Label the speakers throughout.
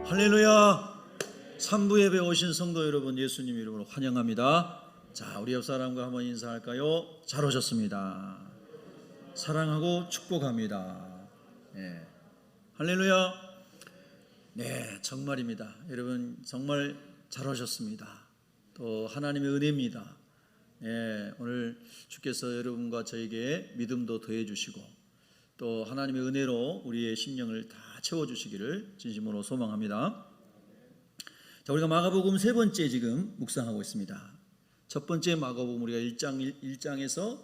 Speaker 1: 할렐루야. 3부 예배 오신 성도 여러분, 예수님 이름으로 환영합니다. 자, 우리 옆 사람과 한번 인사할까요? 잘 오셨습니다. 사랑하고 축복합니다. 네. 할렐루야. 네, 정말입니다. 여러분 정말 잘 오셨습니다. 또 하나님의 은혜입니다. 네, 오늘 주께서 여러분과 저에게 믿음도 더해 주시고 또 하나님의 은혜로 우리의 심령을 다 채워주시기를 진심으로 소망합니다. 자, 우리가 마가복음 세 번째 지금 묵상하고 있습니다. 첫 번째 마가복음 우리가 1장에서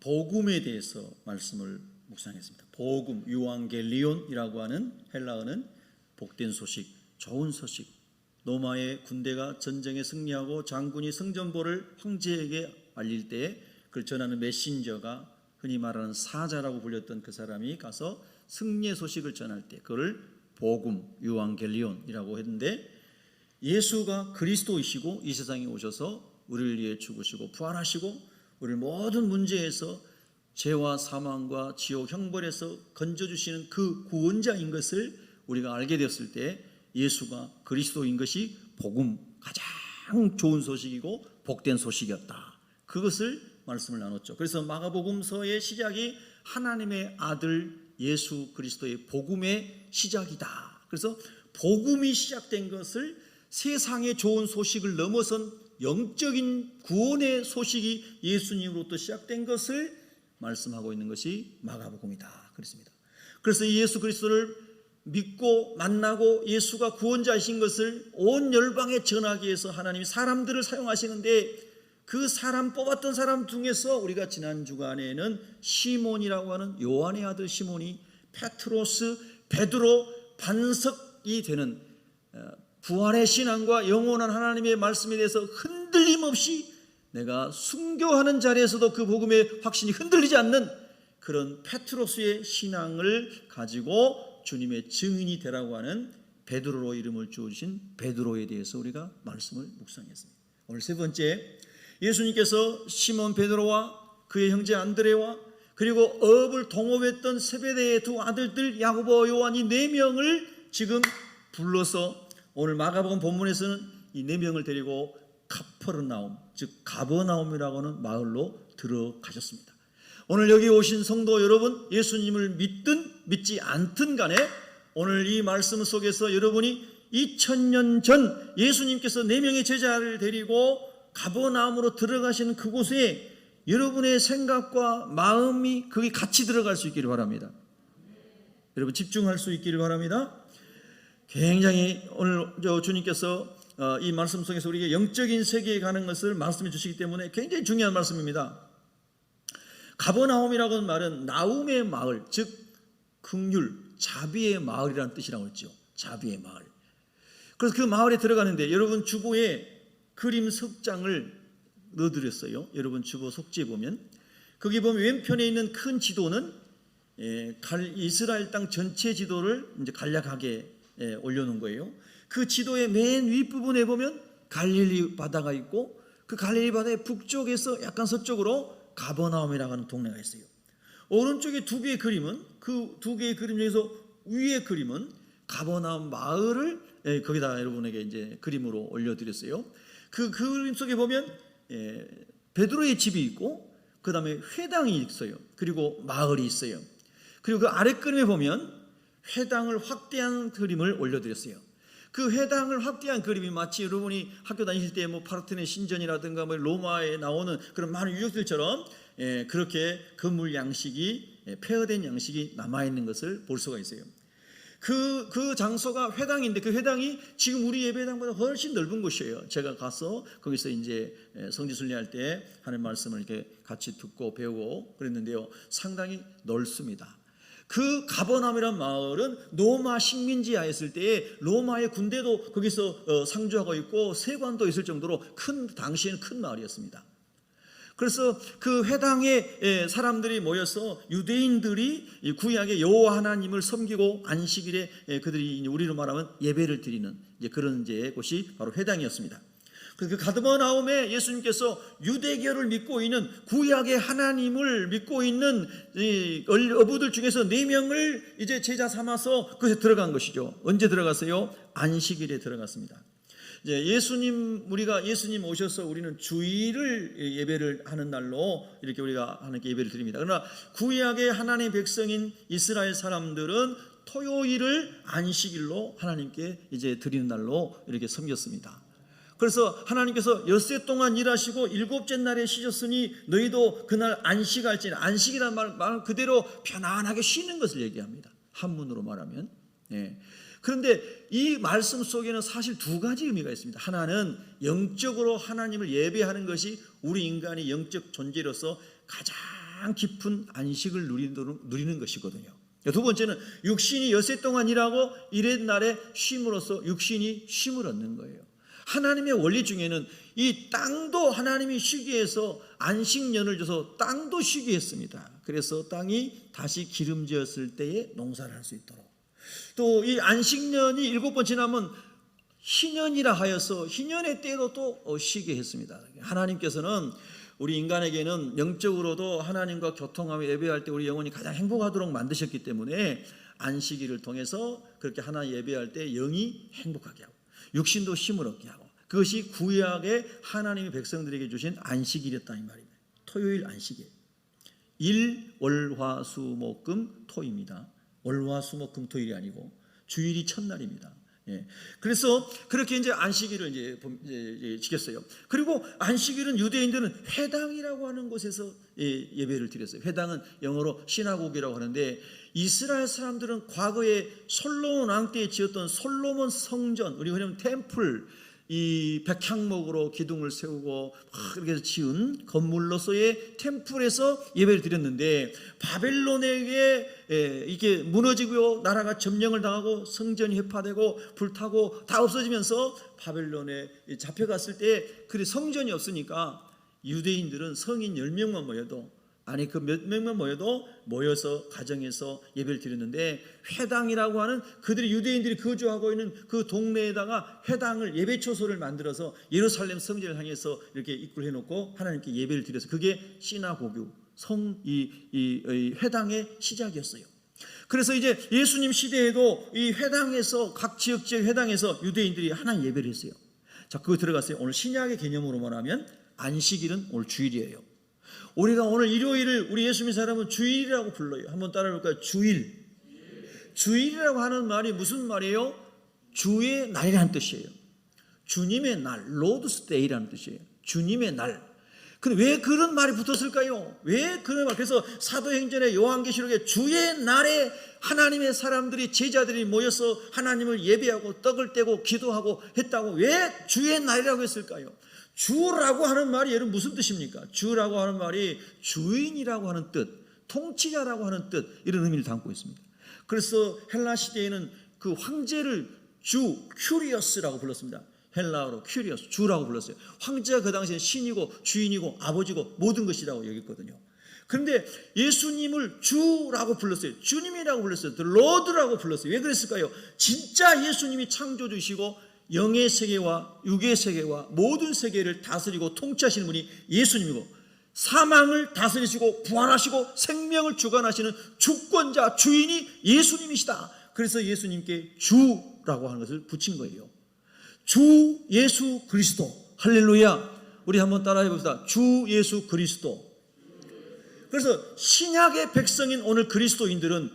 Speaker 1: 복음에 대해서 말씀을 묵상했습니다. 복음, 유앙겔리온이라고 하는 헬라어는 복된 소식, 좋은 소식. 로마의 군대가 전쟁에 승리하고 장군이 승전보를 황제에게 알릴 때 그걸 전하는 메신저가 흔히 말하는 사자라고 불렸던 그 사람이 가서 승리의 소식을 전할 때 그걸 복음, 유앙겔리온이라고 했는데, 예수가 그리스도이시고 이 세상에 오셔서 우리를 위해 죽으시고 부활하시고 우리를 모든 문제에서 죄와 사망과 지옥 형벌에서 건져주시는 그 구원자인 것을 우리가 알게 되었을 때 예수가 그리스도인 것이 복음, 가장 좋은 소식이고 복된 소식이었다. 그것을 말씀을 나눴죠. 그래서 마가복음서의 시작이 하나님의 아들 예수 그리스도의 복음의 시작이다. 그래서 복음이 시작된 것을 세상의 좋은 소식을 넘어선 영적인 구원의 소식이 예수님으로부터 시작된 것을 말씀하고 있는 것이 마가복음이다. 그렇습니다. 그래서 이 예수 그리스도를 믿고 만나고 예수가 구원자이신 것을 온 열방에 전하기 위해서 하나님이 사람들을 사용하시는데, 그 사람 뽑았던 사람 중에서 우리가 지난 주간에는 시몬이라고 하는 요한의 아들 시몬이 페트로스, 베드로 반석이 되는 부활의 신앙과 영원한 하나님의 말씀에 대해서 흔들림 없이 내가 순교하는 자리에서도 그 복음의 확신이 흔들리지 않는 그런 페트로스의 신앙을 가지고 주님의 증인이 되라고 하는 베드로로 이름을 주신 베드로에 대해서 우리가 말씀을 묵상했습니다. 오늘 세 번째, 예수님께서 시몬 베드로와 그의 형제 안드레와 그리고 어업을 동업했던 세베대의 두 아들들 야고보, 요한 이 네 명을 지금 불러서 오늘 마가복음 본문에서는 이 네 명을 데리고 카퍼르나움, 즉 가버나움이라고 하는 마을로 들어가셨습니다. 오늘 여기 오신 성도 여러분, 예수님을 믿든 믿지 않든 간에 오늘 이 말씀 속에서 여러분이 2000년 전 예수님께서 네 명의 제자를 데리고 가버나움으로 들어가시는 그곳에 여러분의 생각과 마음이 거기 같이 들어갈 수 있기를 바랍니다. 여러분 집중할 수 있기를 바랍니다. 굉장히 오늘 주님께서 이 말씀 속에서 우리에게 영적인 세계에 가는 것을 말씀해 주시기 때문에 굉장히 중요한 말씀입니다. 가버나움이라고 하는 말은 나움의 마을, 즉 긍휼, 자비의 마을이라는 뜻이라고 했죠. 자비의 마을. 그래서 그 마을에 들어가는데 여러분 주보에 그림 석장을 넣어드렸어요. 여러분 주보 속지에 보면 거기 보면 왼편에 있는 큰 지도는 이스라엘 땅 전체 지도를 이제 간략하게 올려놓은 거예요. 그 지도의 맨 윗부분에 보면 갈릴리 바다가 있고 그 갈릴리 바다의 북쪽에서 약간 서쪽으로 가버나움이라고 하는 동네가 있어요. 오른쪽에 두 개의 그림은 그 두 개의 그림 중에서 위의 그림은 가버나움 마을을 거기다 여러분에게 이제 그림으로 올려드렸어요. 그 그림 속에 보면 베드로의 집이 있고 그 다음에 회당이 있어요. 그리고 마을이 있어요. 그리고 그 아래 그림에 보면 회당을 확대한 그림을 올려드렸어요. 그 회당을 확대한 그림이 마치 여러분이 학교 다니실 때 뭐 파르테논 신전이라든가 뭐 로마에 나오는 그런 많은 유적들처럼 그렇게 건물 양식이 폐허된 양식이 남아있는 것을 볼 수가 있어요. 그 장소가 회당인데 그 회당이 지금 우리 예배당보다 훨씬 넓은 곳이에요. 제가 가서 거기서 이제 성지순례할 때 하는 말씀을 이렇게 같이 듣고 배우고 그랬는데요. 상당히 넓습니다. 그 가버나움이라는 마을은 로마 식민지하였을 때에 로마의 군대도 거기서 상주하고 있고 세관도 있을 정도로 당시에는 큰 마을이었습니다. 그래서 그 회당에 사람들이 모여서 유대인들이 구약의 여호와 하나님을 섬기고 안식일에 그들이 우리로 말하면 예배를 드리는 이제 그런 곳이 바로 회당이었습니다. 그 가드마나움에 예수님께서 유대교를 믿고 있는 구약의 하나님을 믿고 있는 어부들 중에서 4명을 이제 제자 삼아서 그것에 들어간 것이죠. 언제 들어갔어요? 안식일에 들어갔습니다. 이제 우리가 예수님 오셔서 우리는 주일을 예배를 하는 날로 이렇게 우리가 하나님께 예배를 드립니다. 그러나 구약의 하나님의 백성인 이스라엘 사람들은 토요일을 안식일로 하나님께 이제 드리는 날로 이렇게 섬겼습니다. 그래서 하나님께서 엿새 동안 일하시고 7째 날에 쉬셨으니 너희도 그날 안식할지니, 안식이라는 말 그대로 편안하게 쉬는 것을 얘기합니다. 한문으로 말하면. 그런데 이 말씀 속에는 사실 2가지 의미가 있습니다. 하나는 영적으로 하나님을 예배하는 것이 우리 인간의 영적 존재로서 가장 깊은 안식을 누리는 것이거든요. 2번째는 육신이 엿새 동안 일하고 1회 날에 쉼으로써 육신이 쉼을 얻는 거예요. 하나님의 원리 중에는 이 땅도 하나님이 쉬게 해서 안식년을 줘서 땅도 쉬게 했습니다. 그래서 땅이 다시 기름졌을 때에 농사를 할 수 있도록. 또 이 안식년이 7번 지나면 희년이라 하여서 희년의 때도 또 쉬게 했습니다. 하나님께서는 우리 인간에게는 영적으로도 하나님과 교통하며 예배할 때 우리 영혼이 가장 행복하도록 만드셨기 때문에 안식일을 통해서 그렇게 하나님 예배할 때 영이 행복하게 하고 육신도 힘을 얻게 하고, 그것이 구약의 하나님의 백성들에게 주신 안식일이었다 이 말입니다. 토요일 안식일. 일, 월, 화, 수, 목, 금, 토입니다. 월, 화, 수, 목, 금, 토일이 아니고 주일이 첫날입니다. 그래서 그렇게 이제 안식일을 이제 지켰어요. 그리고 안식일은 유대인들은 회당이라고 하는 곳에서 예배를 드렸어요. 회당은 영어로 시나고기라고 하는데, 이스라엘 사람들은 과거에 솔로몬 왕 때에 지었던 솔로몬 성전, 우리 흔히 템플, 이 백향목으로 기둥을 세우고 그렇게 해서 지은 건물로서의 템플에서 예배를 드렸는데, 바벨론에게 이게 무너지고 나라가 점령을 당하고 성전이 회파되고 불타고 다 없어지면서 바벨론에 잡혀갔을 때 그 성전이 없으니까 유대인들은 성인 10명만 모여도, 아니 그 몇 명만 모여서 가정에서 예배를 드렸는데, 회당이라고 하는 그들이 유대인들이 거주하고 있는 그 동네에다가 회당을, 예배초소를 만들어서 예루살렘 성전을 향해서 이렇게 입구를 해놓고 하나님께 예배를 드려서, 그게 시나고교 이 회당의 시작이었어요. 그래서 이제 예수님 시대에도 이 회당에서, 각 지역 회당에서 유대인들이 하나님 예배를 했어요. 자, 그거 들어갔어요. 오늘 신약의 개념으로 말하면 안식일은 오늘 주일이에요. 우리가 오늘 일요일을 우리 예수 믿는 사람은 주일이라고 불러요. 한번 따라해볼까요? 주일. 주일이라고 하는 말이 무슨 말이에요? 주의 날이라는 뜻이에요. 주님의 날, 로드스 데이라는 뜻이에요. 주님의 날. 근데 왜 그런 말이 붙었을까요? 왜 그런 말? 그래서 사도행전의 요한계시록에 주의 날에 하나님의 사람들이, 제자들이 모여서 하나님을 예배하고 떡을 떼고 기도하고 했다고 왜 주의 날이라고 했을까요? 주라고 하는 말이 여러분 무슨 뜻입니까? 주라고 하는 말이 주인이라고 하는 뜻, 통치자라고 하는 뜻, 이런 의미를 담고 있습니다. 그래서 헬라 시대에는 그 황제를 주, 큐리어스라고 불렀습니다. 헬라어로 큐리어스, 주라고 불렀어요. 황제가 그 당시에 신이고 주인이고 아버지고 모든 것이라고 여겼거든요. 그런데 예수님을 주라고 불렀어요. 주님이라고 불렀어요. 로드라고 불렀어요. 왜 그랬을까요? 진짜 예수님이 창조주시고 영의 세계와 육의 세계와 모든 세계를 다스리고 통치하시는 분이 예수님이고, 사망을 다스리시고 부활하시고 생명을 주관하시는 주권자, 주인이 예수님이시다. 그래서 예수님께 주라고 하는 것을 붙인 거예요. 주 예수 그리스도. 할렐루야. 우리 한번 따라해 봅시다. 주 예수 그리스도. 그래서 신약의 백성인 오늘 그리스도인들은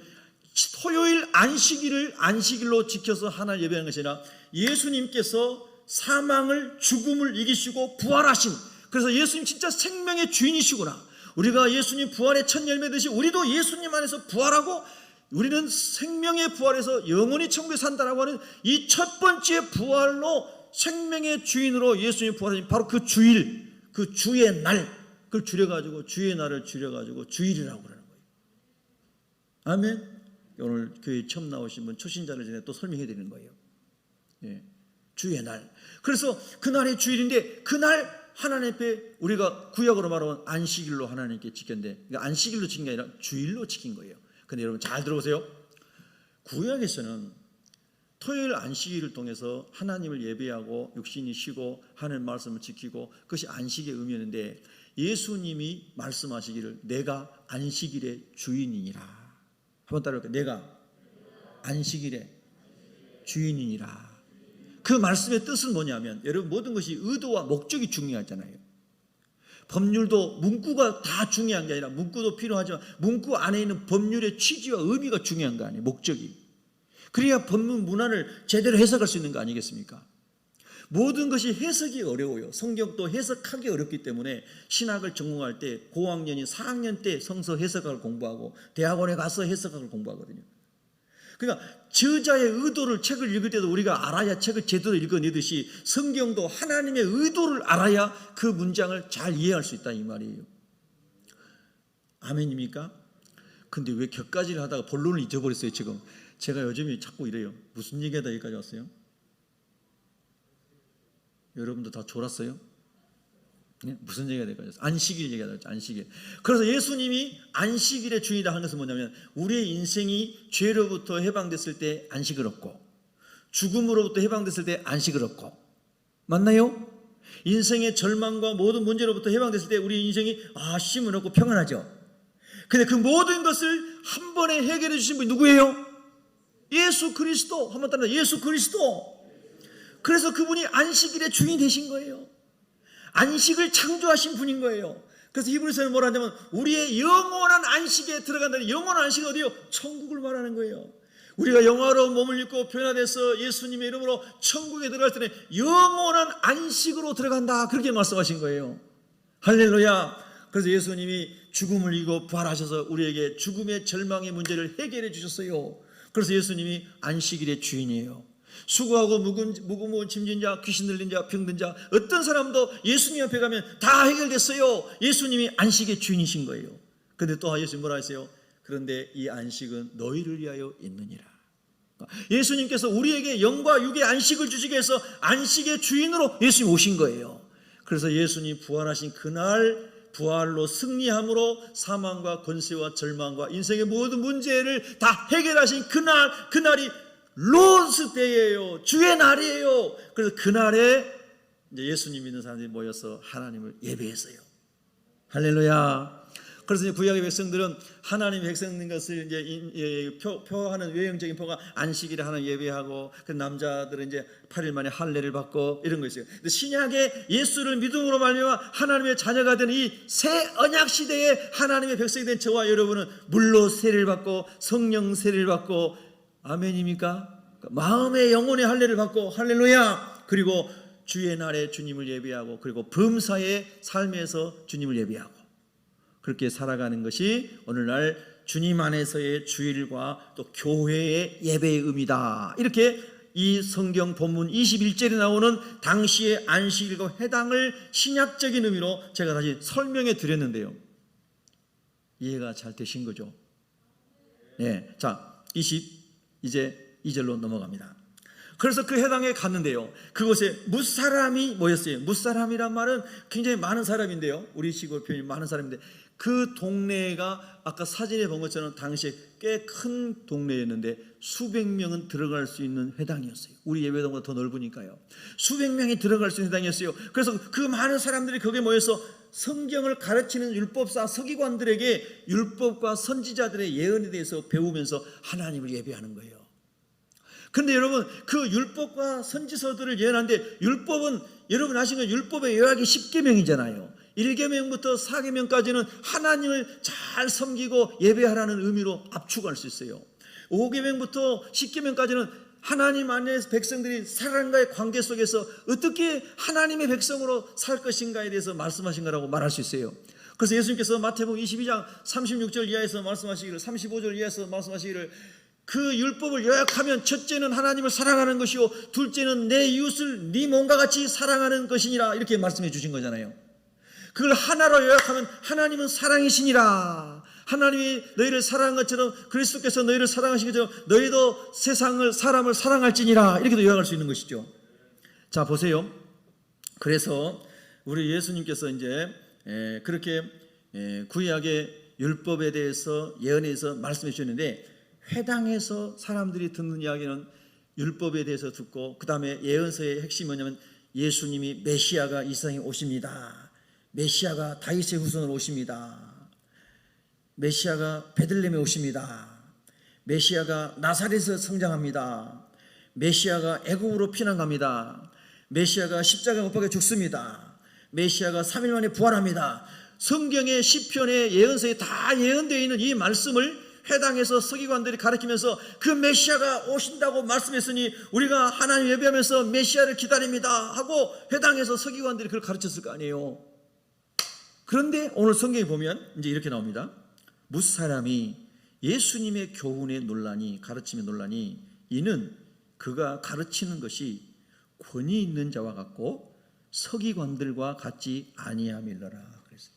Speaker 1: 토요일 안식일을 안식일로 지켜서 하나님 예배하는 것이 아니라, 예수님께서 사망을, 죽음을 이기시고 부활하신, 그래서 예수님 진짜 생명의 주인이시구나, 우리가 예수님 부활의 첫 열매듯이 우리도 예수님 안에서 부활하고 우리는 생명의 부활에서 영원히 천국에 산다라고 하는 이 첫 번째 부활로 생명의 주인으로 예수님 부활하신 바로 그 주일, 그 주의 날, 그걸 줄여가지고 주의 날을 줄여가지고 주일이라고 그러는 거예요. 아멘. 오늘 교회 처음 나오신 분, 초신자를 전에 또 설명해 드리는 거예요. 주의 날. 그래서 그날의 주일인데, 그날 하나님 앞에 우리가 구약으로 말하면 안식일로 하나님께 지켰는데, 그러니까 안식일로 지킨 게 아니라 주일로 지킨 거예요. 근데 여러분 잘 들어보세요. 구약에서는 토요일 안식일을 통해서 하나님을 예배하고 육신이 쉬고 하는 말씀을 지키고 그것이 안식의 의미였는데 예수님이 말씀하시기를 내가 안식일의 주인이니라. 한번 따라할까요? 내가 안식일의 주인이니라. 그 말씀의 뜻은 뭐냐면 여러분 모든 것이 의도와 목적이 중요하잖아요. 법률도 문구가 다 중요한 게 아니라 문구도 필요하지만 문구 안에 있는 법률의 취지와 의미가 중요한 거 아니에요. 목적이. 그래야 법문 문안을 제대로 해석할 수 있는 거 아니겠습니까? 모든 것이 해석이 어려워요. 성경도 해석하기 어렵기 때문에 신학을 전공할 때 고학년인 4학년 때 성서 해석학을 공부하고 대학원에 가서 해석학을 공부하거든요. 그러니까 저자의 의도를 책을 읽을 때도 우리가 알아야 책을 제대로 읽어내듯이 성경도 하나님의 의도를 알아야 그 문장을 잘 이해할 수 있다 이 말이에요. 아멘입니까? 근데 왜 격가지를 하다가 본론을 잊어버렸어요 지금. 제가 요즘에 자꾸 이래요. 무슨 얘기하다 여기까지 왔어요? 여러분도 다 졸았어요? 네? 무슨 얘기가 될까요? 안식일 얘기하다 했죠. 안식일. 그래서 예수님이 안식일의 주인이다 하는 것은 뭐냐면 우리의 인생이 죄로부터 해방됐을 때 안식을 얻고 죽음으로부터 해방됐을 때 안식을 얻고 맞나요? 인생의 절망과 모든 문제로부터 해방됐을 때 우리 인생이 쉼을 얻고 평안하죠. 근데 그 모든 것을 한 번에 해결해 주신 분이 누구예요? 예수 그리스도. 한번 따라 예수 그리스도. 그래서 그분이 안식일의 주인이 되신 거예요. 안식을 창조하신 분인 거예요. 그래서 히브리서는 뭐라 하냐면 우리의 영원한 안식에 들어간다는 영원한 안식은 어디요? 천국을 말하는 거예요. 우리가 영화로 몸을 입고 변화돼서 예수님의 이름으로 천국에 들어갈 때는 영원한 안식으로 들어간다. 그렇게 말씀하신 거예요. 할렐루야. 그래서 예수님이 죽음을 이기고 부활하셔서 우리에게 죽음의 절망의 문제를 해결해 주셨어요. 그래서 예수님이 안식일의 주인이에요. 수고하고 무거운 짐진 자, 귀신 들린 자, 병든 자 어떤 사람도 예수님 앞에 가면 다 해결됐어요. 예수님이 안식의 주인이신 거예요. 그런데 또 예수님 뭐라 하세요? 그런데 이 안식은 너희를 위하여 있느니라. 예수님께서 우리에게 영과 육의 안식을 주시기 위해서 안식의 주인으로 예수님 오신 거예요. 그래서 예수님 부활하신 그날 부활로 승리함으로 사망과 권세와 절망과 인생의 모든 문제를 다 해결하신 그날이 로스 데이예요. 주의 날이에요. 그래서 그날에 이제 예수님 믿는 사람들이 모여서 하나님을 예배했어요. 할렐루야. 그래서 이제 구약의 백성들은 하나님의 백성인 것을 이제 표하는 외형적인 표가 안식일에 하나님 예배하고 그 남자들은 이제 8일 만에 할례를 받고 이런 거 있어요. 근데 신약에 예수를 믿음으로 말미암아 하나님의 자녀가 된 이 새 언약 시대에 하나님의 백성이 된 저와 여러분은 물로 세례를 받고 성령 세례를 받고 아멘입니까? 마음의 영혼의 할례를 받고 할렐루야. 그리고 주의 날에 주님을 예배하고 그리고 범사의 삶에서 주님을 예배하고 그렇게 살아가는 것이 오늘날 주님 안에서의 주일과 또 교회의 예배의 의미다. 이렇게 이 성경 본문 21절에 나오는 당시의 안식일과 해당을 신약적인 의미로 제가 다시 설명해 드렸는데요. 이해가 잘 되신 거죠? 네. 자, 이제 2절로 넘어갑니다. 그래서 그 해당에 갔는데요. 그곳에 무사람이 모였어요. 무사람이란 말은 굉장히 많은 사람인데요. 우리 식으로 표현이 많은 사람인데 그 동네가 아까 사진에 본 것처럼 당시에 꽤 큰 동네였는데 수백 명은 들어갈 수 있는 회당이었어요. 우리 예배당보다 더 넓으니까요. 수백 명이 들어갈 수 있는 회당이었어요. 그래서 그 많은 사람들이 거기에 모여서 성경을 가르치는 율법사 서기관들에게 율법과 선지자들의 예언에 대해서 배우면서 하나님을 예배하는 거예요. 그런데 여러분 그 율법과 선지서들을 예언하는데 율법은 여러분 아시는 율법의 요약이 10계명이잖아요. 1계명부터 4계명까지는 하나님을 잘 섬기고 예배하라는 의미로 압축할 수 있어요. 5계명부터 10계명까지는 하나님 안에서 백성들이 사랑과의 관계 속에서 어떻게 하나님의 백성으로 살 것인가에 대해서 말씀하신 거라고 말할 수 있어요. 그래서 예수님께서 마태복음 22장 36절 이하에서 말씀하시기를 35절 이하에서 말씀하시기를 그 율법을 요약하면 첫째는 하나님을 사랑하는 것이요 둘째는 내 이웃을 네 몸과 같이 사랑하는 것이니라 이렇게 말씀해 주신 거잖아요. 그걸 하나로 요약하면 하나님은 사랑이시니라. 하나님이 너희를 사랑한 것처럼 그리스도께서 너희를 사랑하신 것처럼 너희도 사람을 사랑할지니라 이렇게도 요약할 수 있는 것이죠. 자 보세요. 그래서 우리 예수님께서 이제 그렇게 구약의 율법에 대해서 예언에서 말씀해 주셨는데 회당에서 사람들이 듣는 이야기는 율법에 대해서 듣고 그 다음에 예언서의 핵심이 뭐냐면 예수님이 메시아가 이 세상에 오십니다. 메시아가 다윗의 후손으로 오십니다. 메시아가 베들레헴에 오십니다. 메시아가 나사렛에서 성장합니다. 메시아가 애국으로 피난 갑니다. 메시아가 십자가에 못 박혀 죽습니다. 메시아가 3일 만에 부활합니다. 성경의 시편의 예언서에 다 예언되어 있는 이 말씀을 회당에서 서기관들이 가르치면서 그 메시아가 오신다고 말씀했으니 우리가 하나님 예배하면서 메시아를 기다립니다 하고 회당에서 서기관들이 그걸 가르쳤을 거 아니에요. 그런데 오늘 성경에 보면 이제 이렇게 나옵니다. 무사람이 예수님의 교훈의 논란이, 가르침의 논란이, 이는 그가 가르치는 것이 권위 있는 자와 같고 서기관들과 같지 아니함이더라 그랬어요.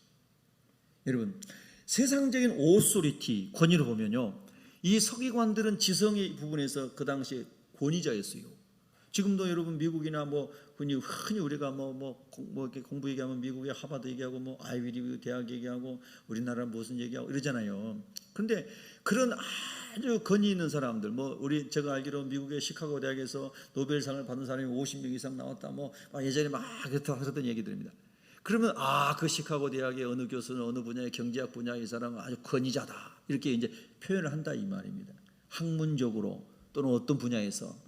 Speaker 1: 여러분, 세상적인 오소리티, 권위로 보면요, 이 서기관들은 지성의 부분에서 그 당시에 권위자였어요. 지금도 여러분 미국이나 흔히 우리가 이렇게 공부 얘기하면 미국의 하버드 얘기하고 아이비리그 대학 얘기하고 우리나라 무슨 얘기하고 이러잖아요. 그런데 그런 아주 권위 있는 사람들, 제가 알기로 미국의 시카고 대학에서 노벨상을 받은 사람이 50명 이상 나왔다, 예전에 막 그랬던 얘기들입니다. 그러면 그 시카고 대학의 어느 교수는 어느 분야의 경제학 분야 이 사람은 아주 권위자다 이렇게 이제 표현을 한다 이 말입니다. 학문적으로 또는 어떤 분야에서.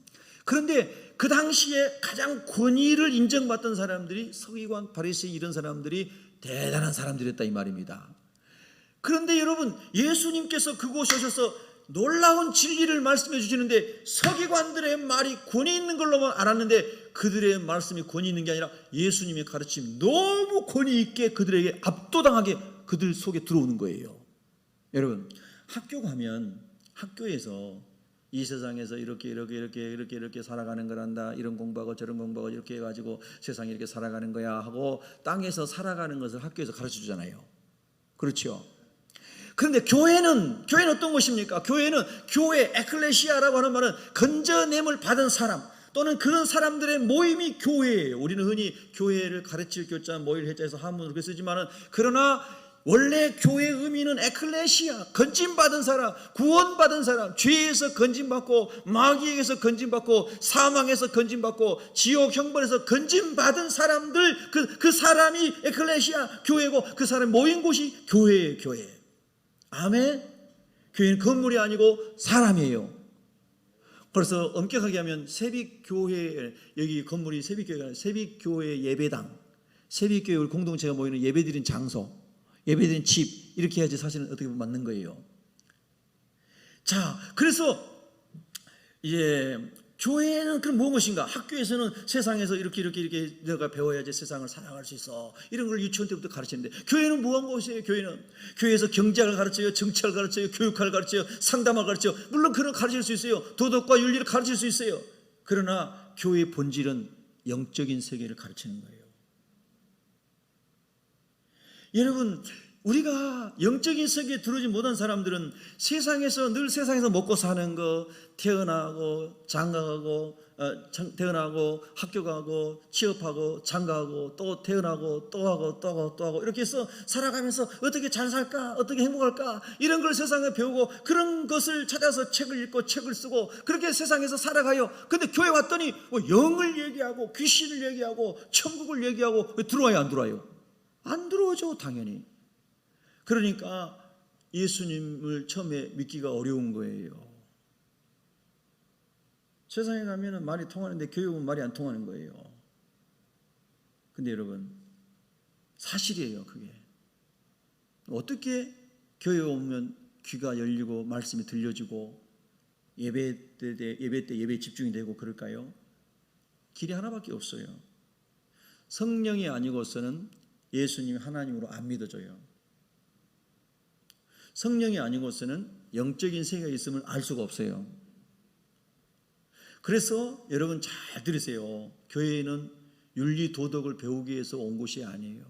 Speaker 1: 그런데 그 당시에 가장 권위를 인정받던 사람들이 서기관, 바리새인 이런 사람들이 대단한 사람들이었다 이 말입니다. 그런데 여러분, 예수님께서 그곳에 오셔서 놀라운 진리를 말씀해 주시는데 서기관들의 말이 권위 있는 걸로만 알았는데 그들의 말씀이 권위 있는 게 아니라 예수님의 가르침이 너무 권위 있게 그들에게 압도당하게 그들 속에 들어오는 거예요. 여러분, 학교 가면 학교에서 이 세상에서 이렇게 살아가는 거란다. 이런 공부하고 저런 공부하고 이렇게 해가지고 세상에 이렇게 살아가는 거야 하고 땅에서 살아가는 것을 학교에서 가르쳐 주잖아요. 그렇죠? 그런데 교회는 어떤 것입니까? 교회는 교회, 에클레시아라고 하는 말은 건져냄을 받은 사람 또는 그런 사람들의 모임이 교회예요. 우리는 흔히 교회를 가르칠 교자, 모일 해자에서 한문으로 그렇게 쓰지만은, 그러나 원래 교회의 의미는 에클레시아, 건진받은 사람, 구원받은 사람, 죄에서 건진받고 마귀에게서 건진받고 사망에서 건진받고 지옥 형벌에서 건진받은 사람들, 그 사람이 에클레시아, 교회고 그 사람이 모인 곳이 교회예요. 교회. 아멘. 교회는 건물이 아니고 사람이에요. 그래서 엄격하게 하면 세빛교회, 여기 건물이 세빛교회가 아니라 세빛교회 예배당, 세빛교회 공동체가 모이는 예배드린 장소, 예배드린 집, 이렇게 해야지 사실은 어떻게 보면 맞는 거예요. 자, 그래서 이제 교회는 그럼 무엇인가? 학교에서는 세상에서 이렇게 내가 배워야지 세상을 살아갈 수 있어. 이런 걸 유치원 때부터 가르치는데 교회는 무한 곳이에요. 교회에서 경제학을 가르쳐요, 정치학을 가르쳐요, 교육학을 가르쳐요, 상담학을 가르쳐요. 물론 그런 가르칠 수 있어요. 도덕과 윤리를 가르칠 수 있어요. 그러나 교회의 본질은 영적인 세계를 가르치는 거예요. 여러분, 우리가 영적인 세계에 들어오지 못한 사람들은 세상에서 늘 세상에서 먹고 사는 거, 태어나고 장가가고 태어나고 학교 가고 취업하고 장가가고 또 태어나고 또 하고 이렇게 해서 살아가면서 어떻게 잘 살까, 어떻게 행복할까, 이런 걸 세상에 배우고 그런 것을 찾아서 책을 읽고 책을 쓰고 그렇게 세상에서 살아가요. 근데 교회 왔더니 영을 얘기하고 귀신을 얘기하고 천국을 얘기하고 왜 들어와요? 안 들어와요? 안 들어오죠, 당연히. 그러니까 예수님을 처음에 믿기가 어려운 거예요. 세상에 가면 말이 통하는데 교회 오면 말이 안 통하는 거예요. 근데 여러분, 사실이에요, 그게. 어떻게 교회 오면 귀가 열리고 말씀이 들려지고 예배 때 예배에 집중이 되고 그럴까요? 길이 하나밖에 없어요. 성령이 아니고서는 예수님이 하나님으로 안 믿어져요. 성령이 아니고서는 영적인 세계가 있음을 알 수가 없어요. 그래서 여러분 잘 들으세요. 교회는 윤리 도덕을 배우기 위해서 온 곳이 아니에요.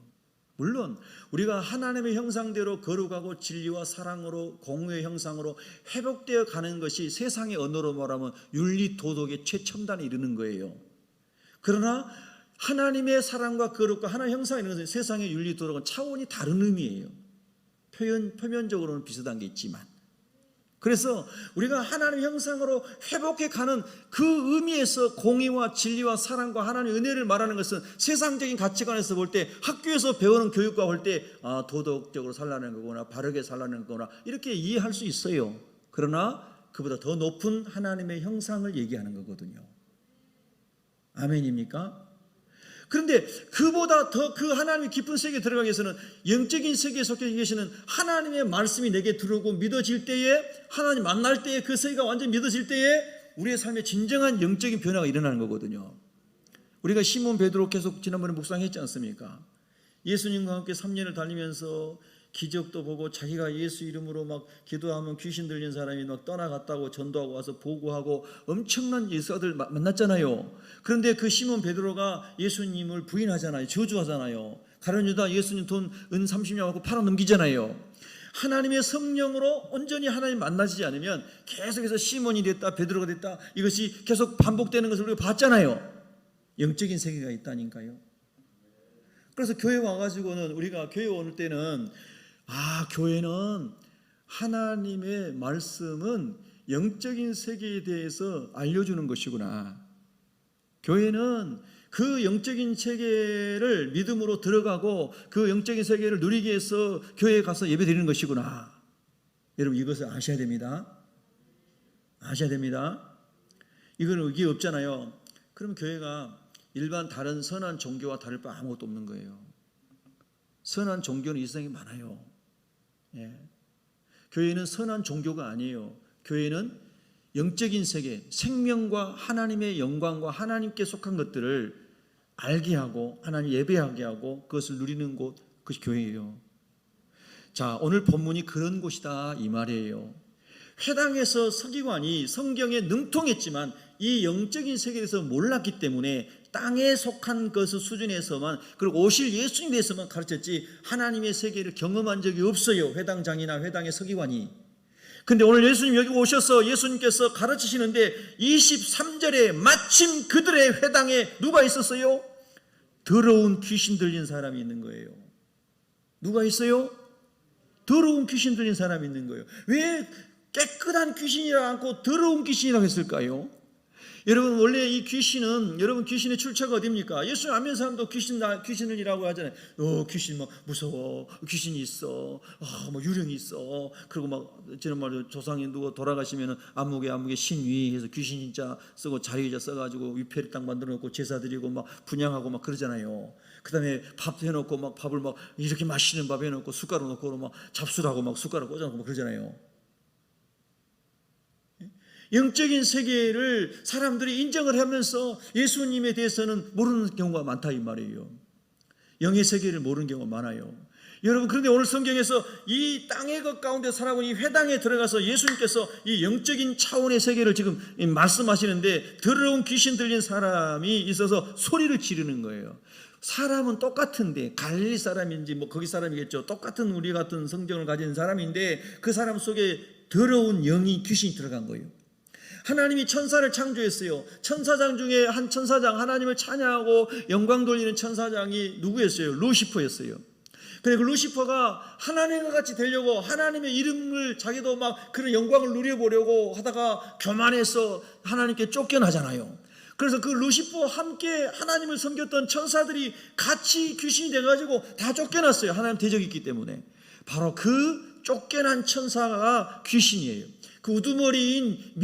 Speaker 1: 물론 우리가 하나님의 형상대로 거룩하고 진리와 사랑으로 공의의 형상으로 회복되어 가는 것이 세상의 언어로 말하면 윤리 도덕의 최첨단에 이르는 거예요. 그러나 하나님의 사랑과 거룩과 하나님의 형상에 있는 것은 세상의 윤리 도덕은 차원이 다른 의미예요. 표면적으로는 비슷한 게 있지만, 그래서 우리가 하나님의 형상으로 회복해 가는 그 의미에서 공의와 진리와 사랑과 하나님의 은혜를 말하는 것은 세상적인 가치관에서 볼 때, 학교에서 배우는 교육과 볼 때 도덕적으로 살라는 거구나, 바르게 살라는 거구나, 이렇게 이해할 수 있어요. 그러나 그보다 더 높은 하나님의 형상을 얘기하는 거거든요. 아멘입니까? 그런데 그보다 더 그 하나님의 깊은 세계에 들어가기 위해서는 영적인 세계에 속해 계시는 하나님의 말씀이 내게 들어오고 믿어질 때에, 하나님 만날 때에, 그 세계가 완전히 믿어질 때에 우리의 삶에 진정한 영적인 변화가 일어나는 거거든요. 우리가 시몬 베드로 계속 지난번에 묵상했지 않습니까? 예수님과 함께 3년을 달리면서 기적도 보고 자기가 예수 이름으로 막 기도하면 귀신 들린 사람이 막 떠나갔다고 전도하고 와서 보고하고 엄청난 예수아들 만났잖아요. 그런데 그 시몬 베드로가 예수님을 부인하잖아요. 저주하잖아요. 가룟 유다 예수님 돈 은 30냥 갖고 팔아 넘기잖아요. 하나님의 성령으로 온전히 하나님 만나지 않으면 계속해서 시몬이 됐다, 베드로가 됐다, 이것이 계속 반복되는 것을 우리가 봤잖아요. 영적인 세계가 있다니까요. 그래서 교회 와가지고는, 우리가 교회 오는 때는 교회는 하나님의 말씀은 영적인 세계에 대해서 알려주는 것이구나. 교회는 그 영적인 세계를 믿음으로 들어가고 그 영적인 세계를 누리기 위해서 교회에 가서 예배 드리는 것이구나. 여러분, 이것을 아셔야 됩니다. 아셔야 됩니다. 이건 의기 없잖아요. 그럼 교회가 일반 다른 선한 종교와 다를 바 아무것도 없는 거예요. 선한 종교는 이 세상에 많아요. 교회는 선한 종교가 아니에요. 교회는 영적인 세계, 생명과 하나님의 영광과 하나님께 속한 것들을 알게 하고 하나님 예배하게 하고 그것을 누리는 곳, 그것이 교회예요. 자, 오늘 본문이 그런 곳이다 이 말이에요. 회당에서 서기관이 성경에 능통했지만 이 영적인 세계에 대해서 몰랐기 때문에 땅에 속한 것의 수준에서만, 그리고 오실 예수님에 대해서만 가르쳤지 하나님의 세계를 경험한 적이 없어요. 회당장이나 회당의 서기관이. 근데 오늘 예수님 여기 오셔서 예수님께서 가르치시는데 23절에 마침 그들의 회당에 누가 있었어요? 더러운 귀신 들린 사람이 있는 거예요. 누가 있어요? 더러운 귀신 들린 사람이 있는 거예요. 왜 깨끗한 귀신이라 않고 더러운 귀신이라고 했을까요? 여러분, 원래 이 귀신은, 여러분, 귀신의 출처가 어디입니까? 예수 안 믿는 사람도 귀신이라고 하잖아요. 귀신 막 무서워, 귀신이 있어, 뭐 유령이 있어. 그리고 막 지난번에 조상이 누구 돌아가시면은 안목에 신위 해서 귀신 진짜 쓰고 자유의자 써가지고 위패를 딱 만들어 놓고 제사 드리고 막 분양하고 막 그러잖아요. 그 다음에 밥 해놓고 막 밥을 막 이렇게 맛있는 밥 해놓고 숟가락 놓고 막 잡수라고 막 숟가락 꽂아놓고 막 그러잖아요. 영적인 세계를 사람들이 인정을 하면서 예수님에 대해서는 모르는 경우가 많다 이 말이에요. 영의 세계를 모르는 경우가 많아요. 여러분, 그런데 오늘 성경에서 이 땅의 것 가운데 살아온 이 회당에 들어가서 예수님께서 이 영적인 차원의 세계를 지금 말씀하시는데, 더러운 귀신 들린 사람이 있어서 소리를 지르는 거예요. 사람은 똑같은데, 갈릴리 사람인지 뭐 거기 사람이겠죠. 똑같은 우리 같은 성정을 가진 사람인데 그 사람 속에 더러운 영이, 귀신이 들어간 거예요. 하나님이 천사를 창조했어요. 천사장 중에 한 천사장, 하나님을 찬양하고 영광 돌리는 천사장이 누구였어요? 루시퍼였어요. 그래, 그 루시퍼가 하나님과 같이 되려고 하나님의 이름을, 자기도 막 그런 영광을 누려보려고 하다가 교만해서 하나님께 쫓겨나잖아요. 그래서 그 루시퍼와 함께 하나님을 섬겼던 천사들이 같이 귀신이 돼가지고 다 쫓겨났어요. 하나님 대적이 있기 때문에. 바로 그 쫓겨난 천사가 귀신이에요. 그 우두머리인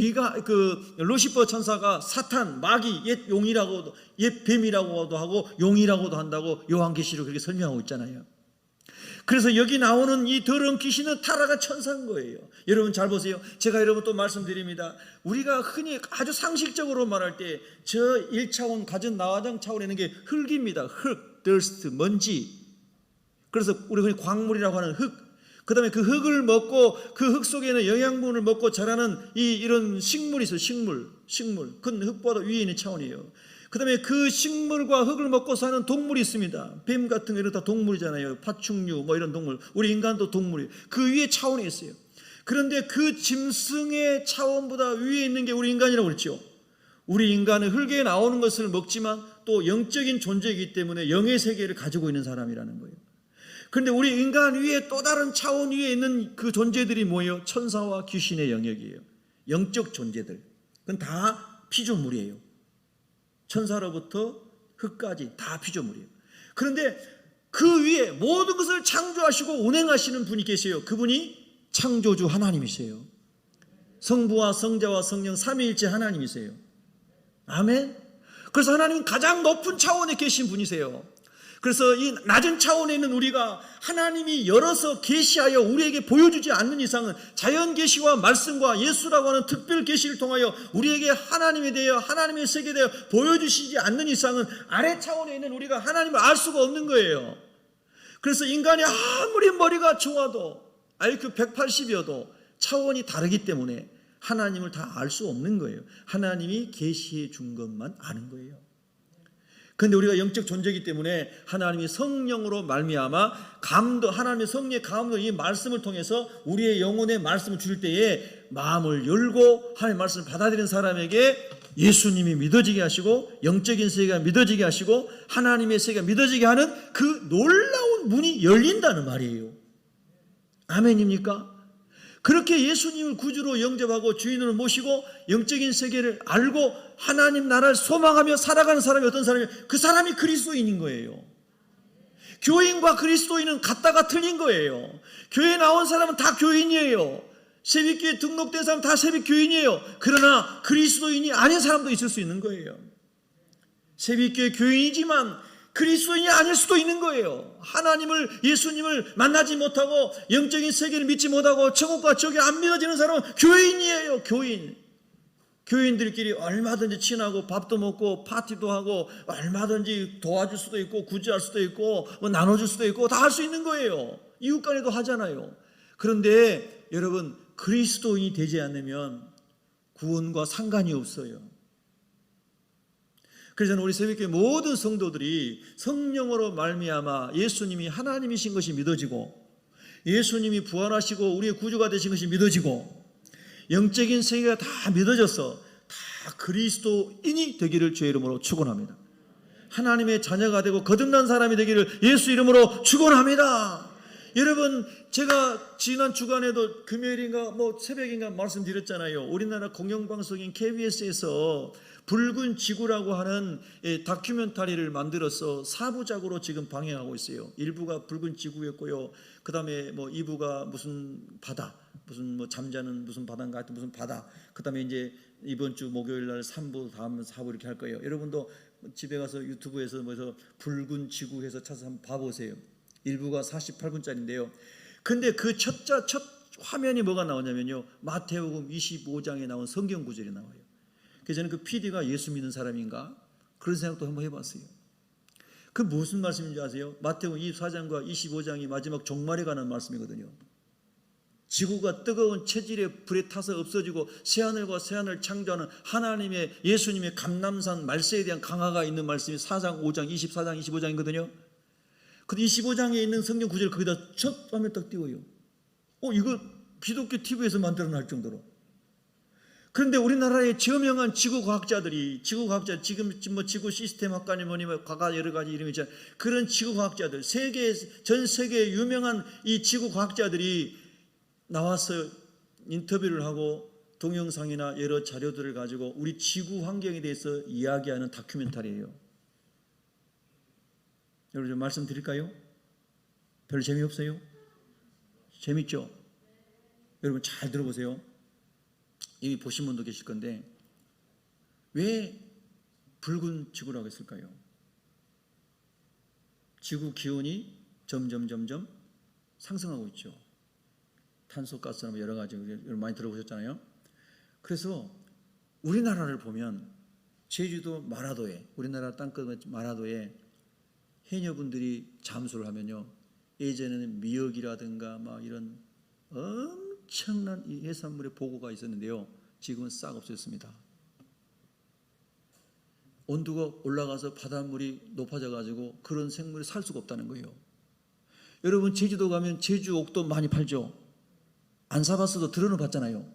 Speaker 1: 루시퍼 천사가 사탄, 마귀, 옛 용이라고도, 옛 뱀이라고도 하고 용이라고도 한다고 요한계시록 그렇게 설명하고 있잖아요. 그래서 여기 나오는 이 더러운 귀신은 타락한 천사인 거예요. 여러분 잘 보세요. 제가 여러분 또 말씀드립니다. 우리가 흔히 아주 상식적으로 말할 때 저 1차원 가전 나화장 차원에 있는 게 흙입니다. 흙, dust, 먼지. 그래서 우리 흔히 광물이라고 하는 흙. 그 다음에 그 흙을 먹고 그 흙 속에는 영양분을 먹고 자라는 이런 식물이 있어요. 식물. 큰 흙보다 위에 있는 차원이에요. 그 다음에 그 식물과 흙을 먹고 사는 동물이 있습니다. 뱀 같은 거 이런 다 동물이잖아요. 파충류 뭐 이런 동물. 우리 인간도 동물이에요. 그 위에 차원에 있어요. 그런데 그 짐승의 차원보다 위에 있는 게 우리 인간이라고 그랬죠. 우리 인간은 흙에 나오는 것을 먹지만 또 영적인 존재이기 때문에 영의 세계를 가지고 있는 사람이라는 거예요. 그런데 우리 인간 위에 또 다른 차원 위에 있는 그 존재들이 뭐예요? 천사와 귀신의 영역이에요. 영적 존재들. 그건 다 피조물이에요. 천사로부터 흙까지 다 피조물이에요. 그런데 그 위에 모든 것을 창조하시고 운행하시는 분이 계세요. 그분이 창조주 하나님이세요. 성부와 성자와 성령 삼위일체 하나님이세요. 아멘. 그래서 하나님은 가장 높은 차원에 계신 분이세요. 그래서 이 낮은 차원에 있는 우리가 하나님이 열어서 계시하여 우리에게 보여주지 않는 이상은 자연 계시와 말씀과 예수라고 하는 특별 계시를 통하여 우리에게 하나님에 대하여 하나님의 세계에 대하여 보여주시지 않는 이상은 아래 차원에 있는 우리가 하나님을 알 수가 없는 거예요. 그래서 인간이 아무리 머리가 좋아도 IQ 180이어도 차원이 다르기 때문에 하나님을 다 알 수 없는 거예요. 하나님이 계시해 준 것만 아는 거예요. 그런데 우리가 영적 존재이기 때문에 하나님이 성령으로 말미암아 하나님의 성령의 감동, 이 말씀을 통해서 우리의 영혼에 말씀을 주실 때에 마음을 열고 하나님의 말씀을 받아들이는 사람에게 예수님이 믿어지게 하시고 영적인 세계가 믿어지게 하시고 하나님의 세계가 믿어지게 하는 그 놀라운 문이 열린다는 말이에요. 아멘입니까? 그렇게 예수님을 구주로 영접하고 주인으로 모시고 영적인 세계를 알고 하나님 나라를 소망하며 살아가는 사람이 어떤 사람이에요? 그 사람이 그리스도인인 거예요. 교인과 그리스도인은 같다가 틀린 거예요. 교회에 나온 사람은 다 교인이에요. 새벽교회 등록된 사람 다 새벽교인이에요. 그러나 그리스도인이 아닌 사람도 있을 수 있는 거예요. 새벽교회 교인이지만 그리스도인이 아닐 수도 있는 거예요. 하나님을, 예수님을 만나지 못하고 영적인 세계를 믿지 못하고 천국과 지옥에 안 믿어지는 사람은 교인이에요. 교인. 교인들끼리 얼마든지 친하고 밥도 먹고 파티도 하고 얼마든지 도와줄 수도 있고 구제할 수도 있고 뭐 나눠줄 수도 있고 다 할 수 있는 거예요. 이웃간에도 하잖아요. 그런데 여러분, 그리스도인이 되지 않으면 구원과 상관이 없어요. 그래서 우리 새벽교회 모든 성도들이 성령으로 말미암아 예수님이 하나님이신 것이 믿어지고 예수님이 부활하시고 우리의 구주가 되신 것이 믿어지고 영적인 세계가 다 믿어져서 다 그리스도인이 되기를 주의 이름으로 축원합니다. 하나님의 자녀가 되고 거듭난 사람이 되기를 예수 이름으로 축원합니다. 여러분, 제가 지난 주간에도 금요일인가 뭐 새벽인가 말씀드렸잖아요. 우리나라 공영방송인 KBS에서 붉은 지구라고 하는 다큐멘터리를 만들어서 4부작으로 지금 방영하고 있어요. 1부가 붉은 지구였고요. 그 다음에 뭐 2부가 무슨 바다, 무슨 뭐 잠자는 무슨 바다인가 하여튼 무슨 바다. 그 다음에 이제 이번 주 목요일 날 3부, 다음 4부 이렇게 할 거예요. 여러분도 집에 가서 유튜브에서 뭐서 붉은 지구 해서 찾아서 한번 봐보세요. 1부가 48분짜리인데요. 근데 그 첫 화면이 뭐가 나오냐면요. 마태복음 25장에 나온 성경 구절이 나와요. 그래서 저는 그 PD가 예수 믿는 사람인가? 그런 생각도 한번 해봤어요. 그 무슨 말씀인지 아세요? 마태복음 24장과 25장이 마지막 종말에 관한 말씀이거든요. 지구가 뜨거운 체질의 불에 타서 없어지고 새하늘과 새하늘을 창조하는 하나님의 예수님의 감람산 말세에 대한 강화가 있는 말씀이 4장, 5장, 24장, 25장이거든요. 그 25장에 있는 성경 구절을 거기다 첫 화면 딱 띄워요. 이거 기독교 TV에서 만들어낼 정도로. 그런데 우리나라의 저명한 지구과학자들이 지금 뭐 지구 시스템 학과니 뭐니 과가 여러 가지 이름이 있잖아요. 그런 지구과학자들, 전 세계 유명한 이 지구과학자들이 나와서 인터뷰를 하고 동영상이나 여러 자료들을 가지고 우리 지구 환경에 대해서 이야기하는 다큐멘터리예요. 여러분 좀 말씀드릴까요? 별로 재미없어요? 재밌죠? 여러분 잘 들어보세요. 이미 보신 분도 계실 건데 왜 붉은 지구라고 했을까요? 지구 기온이 점점 상승하고 있죠. 탄소가스나 여러 가지 여러분 많이 들어보셨잖아요. 그래서 우리나라를 보면 제주도 마라도에, 우리나라 땅끝 마라도에 해녀분들이 잠수를 하면요, 예전에는 미역이라든가 막 이런 엄청난 이 해산물의 보고가 있었는데요, 지금은 싹 없어졌습니다. 온도가 올라가서 바닷물이 높아져 가지고 그런 생물이 살 수가 없다는 거예요. 여러분 제주도 가면 제주 옥도 많이 팔죠. 안 사봤어도 들어는 봤잖아요.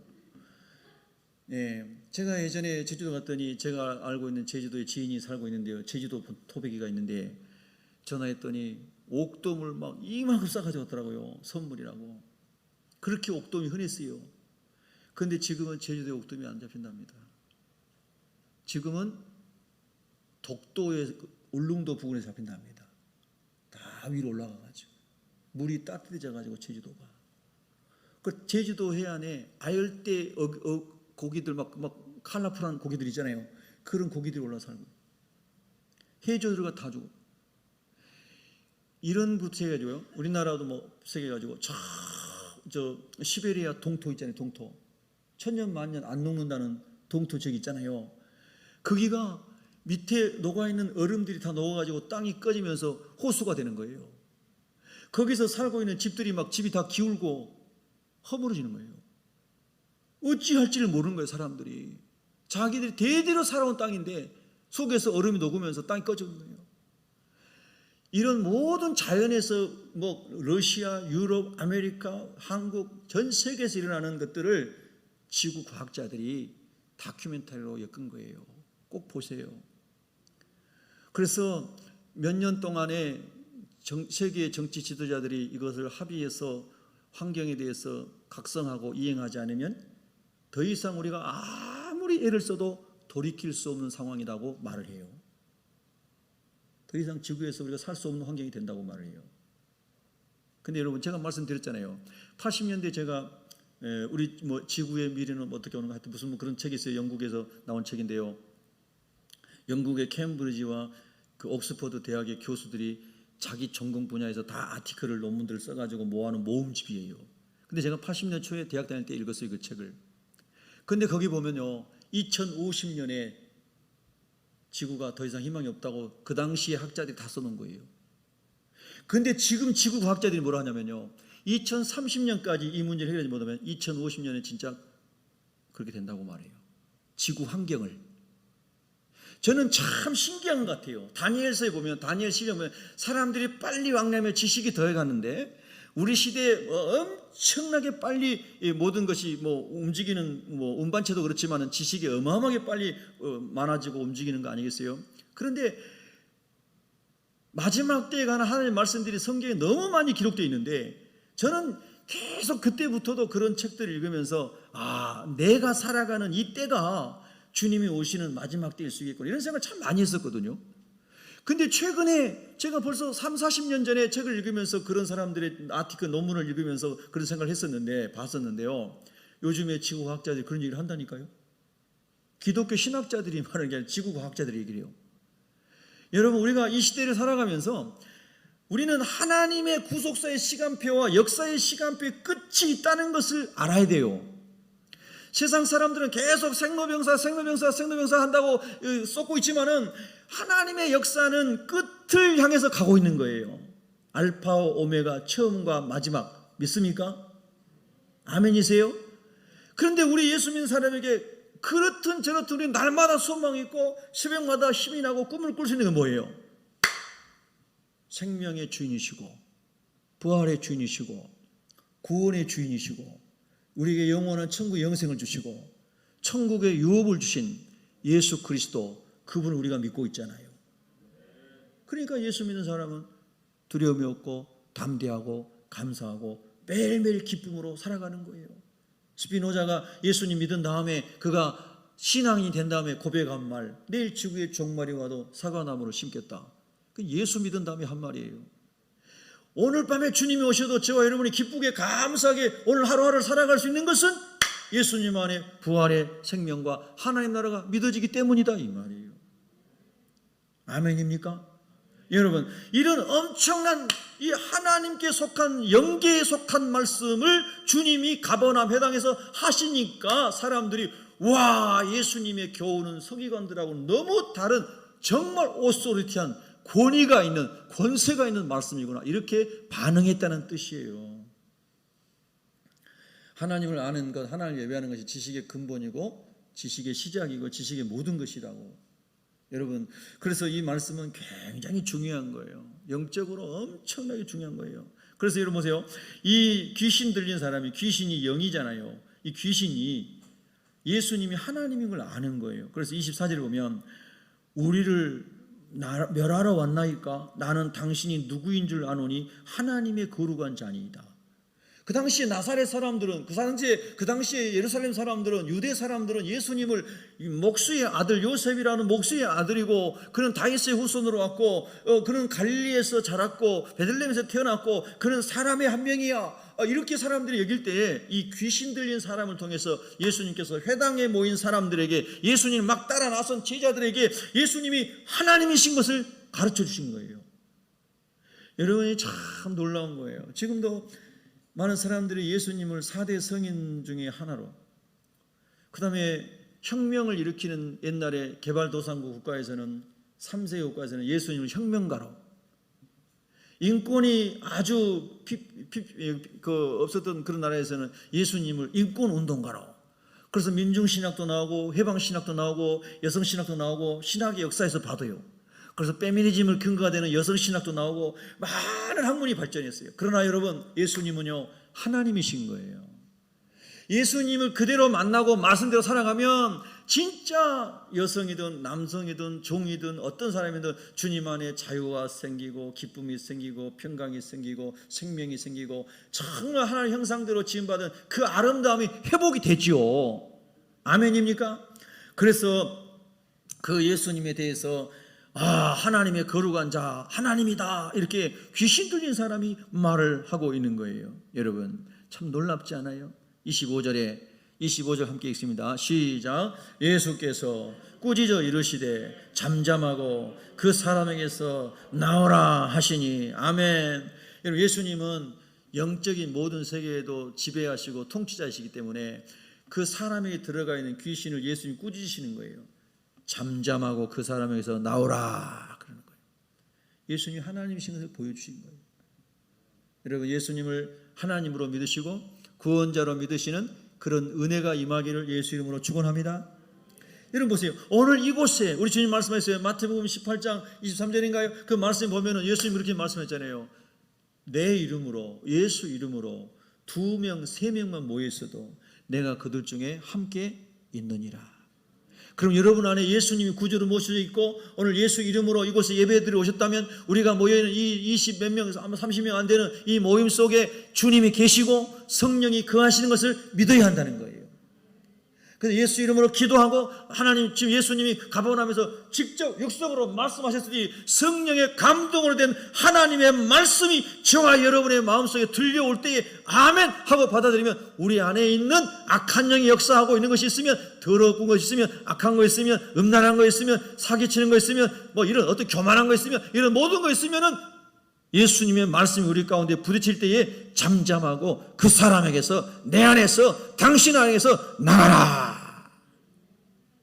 Speaker 1: 제가 예전에 제주도 갔더니 제가 알고 있는 제주도에 지인이 살고 있는데요, 제주도 토백이가 있는데 전화했더니 옥돔을 막 이만큼 싸가지고 왔더라고요. 선물이라고. 그렇게 옥돔이 흔했어요. 그런데 지금은 제주도에 옥돔이 안 잡힌답니다. 지금은 독도의 울릉도 부근에 잡힌답니다. 다 위로 올라가가지고 물이 따뜻해져가지고 제주도가. 그 제주도 해안에 아열대 고기들 막 컬러풀한 고기들 있잖아요. 그런 고기들이 올라 살고 해조류가 다 죽어. 이런 부채 해가지고요. 우리나라도 뭐 세계가지고 저 시베리아 동토 있잖아요. 동토 천년 만년 안 녹는다는 동토 지역 있잖아요. 거기가 밑에 녹아있는 얼음들이 다 녹아가지고 땅이 꺼지면서 호수가 되는 거예요. 거기서 살고 있는 집들이 막 집이 다 기울고 허물어지는 거예요. 어찌할지를 모르는 거예요. 사람들이 자기들이 대대로 살아온 땅인데 속에서 얼음이 녹으면서 땅이 꺼지는 거예요. 이런 모든 자연에서 뭐 러시아, 유럽, 아메리카, 한국 전 세계에서 일어나는 것들을 지구 과학자들이 다큐멘터리로 엮은 거예요. 꼭 보세요. 그래서 몇 년 동안에 세계의 정치 지도자들이 이것을 합의해서 환경에 대해서 각성하고 이행하지 않으면 더 이상 우리가 아무리 애를 써도 돌이킬 수 없는 상황이라고 말을 해요. 더 이상 지구에서 우리가 살 수 없는 환경이 된다고 말을 해요. 근데 여러분 제가 말씀드렸잖아요. 80년대 제가 우리 뭐 지구의 미래는 어떻게 오는 가 하여튼 무슨 뭐 그런 책이 있어요. 영국에서 나온 책인데요. 영국의 캠브리지와 그 옥스퍼드 대학의 교수들이 자기 전공 분야에서 다 아티클을 논문들을 써가지고 모아놓은 모음집이에요. 근데 제가 80년 초에 대학 다닐 때 읽었어요. 그 책을. 근데 거기 보면요. 2050년에 지구가 더 이상 희망이 없다고 그 당시에 학자들이 다 써놓은 거예요. 근데 지금 지구 과학자들이 뭐라 하냐면요. 2030년까지 이 문제를 해결하지 못하면 2050년에 진짜 그렇게 된다고 말해요. 지구 환경을. 저는 참 신기한 것 같아요. 다니엘서에 보면 다니엘 시에 보면 사람들이 빨리 왕래하며 지식이 더해가는데 우리 시대에 엄청나게 빨리 모든 것이 뭐 움직이는 뭐 운반체도 그렇지만은 지식이 어마어마하게 빨리 많아지고 움직이는 거 아니겠어요? 그런데 마지막 때에 관한 하나님의 말씀들이 성경에 너무 많이 기록되어 있는데 저는 계속 그때부터도 그런 책들을 읽으면서 내가 살아가는 이 때가 주님이 오시는 마지막 때일 수 있겠구나 이런 생각을 참 많이 했었거든요. 근데 최근에 제가 벌써 30-40년 전에 책을 읽으면서 그런 사람들의 아티클 논문을 읽으면서 그런 생각을 봤었는데요. 요즘에 지구과학자들이 그런 얘기를 한다니까요. 기독교 신학자들이 말하는 게 아니라 지구과학자들이 얘기를 해요. 여러분 우리가 이 시대를 살아가면서 우리는 하나님의 구속사의 시간표와 역사의 시간표의 끝이 있다는 것을 알아야 돼요. 세상 사람들은 계속 생로병사 한다고 쏟고 있지만은 하나님의 역사는 끝을 향해서 가고 있는 거예요. 알파와 오메가, 처음과 마지막. 믿습니까? 아멘이세요? 그런데 우리 예수 믿는 사람에게 그렇든 저렇든 우리 날마다 소망이 있고 새벽마다 힘이 나고 꿈을 꿀 수 있는 게 뭐예요? 생명의 주인이시고 부활의 주인이시고 구원의 주인이시고 우리에게 영원한 천국의 영생을 주시고 천국의 유업을 주신 예수 그리스도 그분을 우리가 믿고 있잖아요. 그러니까 예수 믿는 사람은 두려움이 없고 담대하고 감사하고 매일매일 기쁨으로 살아가는 거예요. 스피노자가 예수님 믿은 다음에 그가 신앙인이 된 다음에 고백한 말, 내일 지구에 종말이 와도 사과나무를 심겠다. 그 예수 믿은 다음에 한 말이에요. 오늘 밤에 주님이 오셔도 저와 여러분이 기쁘게 감사하게 오늘 하루하루를 살아갈 수 있는 것은 예수님 안에 부활의 생명과 하나님 나라가 믿어지기 때문이다 이 말이에요. 아멘입니까? 여러분 이런 엄청난 이 하나님께 속한 영계에 속한 말씀을 주님이 가버나움 회당에서 하시니까 사람들이 와 예수님의 교훈은 서기관들하고 너무 다른 정말 오소리티한 권위가 있는 권세가 있는 말씀이구나 이렇게 반응했다는 뜻이에요. 하나님을 아는 것, 하나님을 예배하는 것이 지식의 근본이고 지식의 시작이고 지식의 모든 것이라고. 여러분 그래서 이 말씀은 굉장히 중요한 거예요. 영적으로 엄청나게 중요한 거예요. 그래서 여러분 보세요. 이 귀신 들린 사람이 귀신이 영이잖아요. 이 귀신이 예수님이 하나님인 걸 아는 거예요. 그래서 24절에 보면 우리를 멸하러 왔나이까? 나는 당신이 누구인 줄 아노니 하나님의 거룩한 자니이다. 그 당시에 나사렛 사람들은, 그 당시에 예루살렘 사람들은, 유대 사람들은 예수님을 목수의 아들 요셉이라는 목수의 아들이고, 그는 다윗의 후손으로 왔고, 그는 갈릴리에서 자랐고 베들레헴에서 태어났고, 그는 사람의 한 명이야, 이렇게 사람들이 여길 때에 이 귀신 들린 사람을 통해서 예수님께서 회당에 모인 사람들에게, 예수님 막 따라 나선 제자들에게 예수님이 하나님이신 것을 가르쳐 주신 거예요. 여러분이 참 놀라운 거예요. 지금도 많은 사람들이 예수님을 4대 성인 중에 하나로, 그 다음에 혁명을 일으키는 옛날에 개발도상국 국가에서는, 3세 국가에서는 예수님을 혁명가로, 인권이 아주 없었던 그런 나라에서는 예수님을 인권운동가로, 그래서 민중신학도 나오고 해방신학도 나오고 여성신학도 나오고 신학의 역사에서 봐도요, 그래서 페미니즘을 근거가 되는 여성신학도 나오고 많은 학문이 발전했어요. 그러나 여러분, 예수님은요 하나님이신 거예요. 예수님을 그대로 만나고 말씀대로 살아가면 진짜 여성이든 남성이든 종이든 어떤 사람이든 주님 안에 자유가 생기고 기쁨이 생기고 평강이 생기고 생명이 생기고 정말 하나님의 형상대로 지음받은 그 아름다움이 회복이 되지요. 아멘입니까? 그래서 그 예수님에 대해서 하나님의 거룩한 자, 하나님이다, 이렇게 귀신 들린 사람이 말을 하고 있는 거예요. 여러분 참 놀랍지 않아요? 25절 함께 읽습니다. 시작. 예수께서 꾸짖어 이르시되 잠잠하고 그 사람에게서 나오라 하시니. 아멘. 여러분, 예수님은 영적인 모든 세계에도 지배하시고 통치자이시기 때문에 그 사람에게 들어가 있는 귀신을 예수님이 꾸짖으시는 거예요. 잠잠하고 그 사람에게서 나오라 그러는 거예요. 예수님이 하나님이신 것을 보여주신 거예요. 여러분, 예수님을 하나님으로 믿으시고 구원자로 믿으시는 그런 은혜가 임하기를 예수 이름으로 축원합니다. 여러분 보세요. 오늘 이곳에 우리 주님 말씀하셨어요. 마태복음 18장 23절인가요? 그 말씀에 보면은 예수님 이렇게 말씀했잖아요. 내 이름으로, 예수 이름으로 2명, 3명만 모여 있어도 내가 그들 중에 함께 있느니라. 그럼 여러분 안에 예수님이 구주로 모셔져 있고 오늘 예수 이름으로 이곳에 예배드리러 오셨다면, 우리가 모여있는 이 20 몇 명, 아마 30명 안 되는 이 모임 속에 주님이 계시고 성령이 거하시는 것을 믿어야 한다는 거예요. 그래서 예수 이름으로 기도하고, 하나님, 지금 예수님이 가버나움에서 직접 역사적으로 말씀하셨으니 성령의 감동으로 된 하나님의 말씀이 저와 여러분의 마음속에 들려올 때에 아멘 하고 받아들이면, 우리 안에 있는 악한 영이 역사하고 있는 것이 있으면, 더러운 것이 있으면, 악한 거 있으면, 음란한 거 있으면, 사기치는 거 있으면, 뭐 이런 어떤 교만한 거 있으면, 이런 모든 거 있으면은 예수님의 말씀이 우리 가운데 부딪힐 때에 잠잠하고 그 사람에게서, 내 안에서, 당신 안에서 나가라,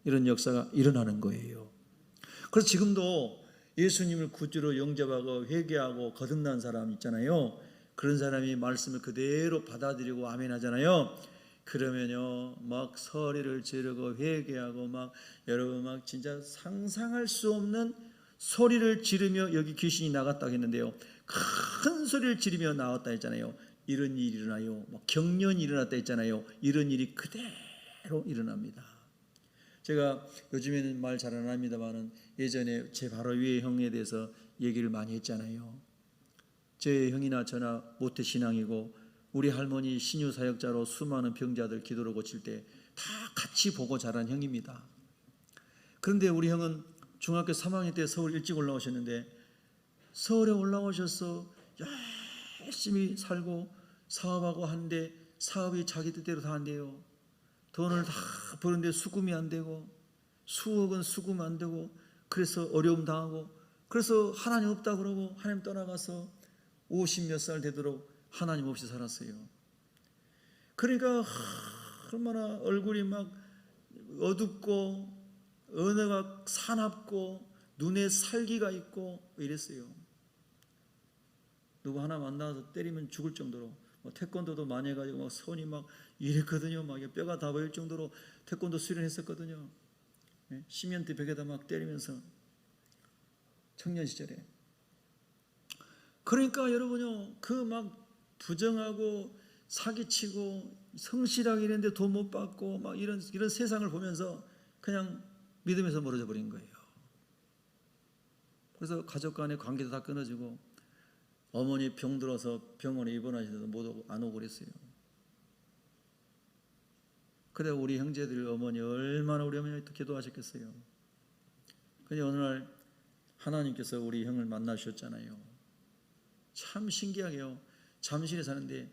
Speaker 1: 이런 역사가 일어나는 거예요. 그래서 지금도 예수님을 구주로 영접하고 회개하고 거듭난 사람 있잖아요. 그런 사람이 말씀을 그대로 받아들이고 아멘 하잖아요. 그러면요 막 소리를 지르고 회개하고 막, 여러분 막 진짜 상상할 수 없는 소리를 지르며, 여기 귀신이 나갔다고 했는데요, 큰 소리를 지르며 나왔다 했잖아요. 이런 일이 일어나요. 경련이 일어났다 했잖아요. 이런 일이 그대로 일어납니다. 제가 요즘에는 말 잘 안 합니다만은, 예전에 제 바로 위에 형에 대해서 얘기를 많이 했잖아요. 제 형이나 저나 모태신앙이고, 우리 할머니 신유사역자로 수많은 병자들 기도로 고칠 때 다 같이 보고 자란 형입니다. 그런데 우리 형은 중학교 3학년 때 서울 일찍 올라오셨는데, 서울에 올라오셔서 열심히 살고 사업하고 하는데 사업이 자기 뜻대로 다 안 돼요. 돈을 다 버는데 수금이 안 되고, 수억은 수금 안 되고, 그래서 어려움 당하고, 그래서 하나님 없다 그러고 하나님 떠나가서 50몇 살 되도록 하나님 없이 살았어요. 그러니까 얼마나 얼굴이 막 어둡고 언어가 사납고 눈에 살기가 있고 이랬어요. 누구 하나 만나서 때리면 죽을 정도로, 태권도도 많이 해가지고 막 손이 막 이랬거든요. 막 뼈가 다 보일 정도로 태권도 수련했었거든요. 시멘트 벽에다 막 때리면서, 청년 시절에. 그러니까 여러분요, 그 막 부정하고 사기치고 성실하게 이랬는데 돈 못 받고 막 이런 세상을 보면서 그냥 믿음에서 멀어져 버린 거예요. 그래서 가족 간의 관계도 다 끊어지고 어머니 병들어서 병원에 입원하셔도 못 오고 안 오고 그랬어요. 그래 우리 형제들 어머니 얼마나 우리 어머니 기도하셨겠어요. 근데 어느 날 하나님께서 우리 형을 만나셨잖아요. 참 신기하게요. 잠실에 사는데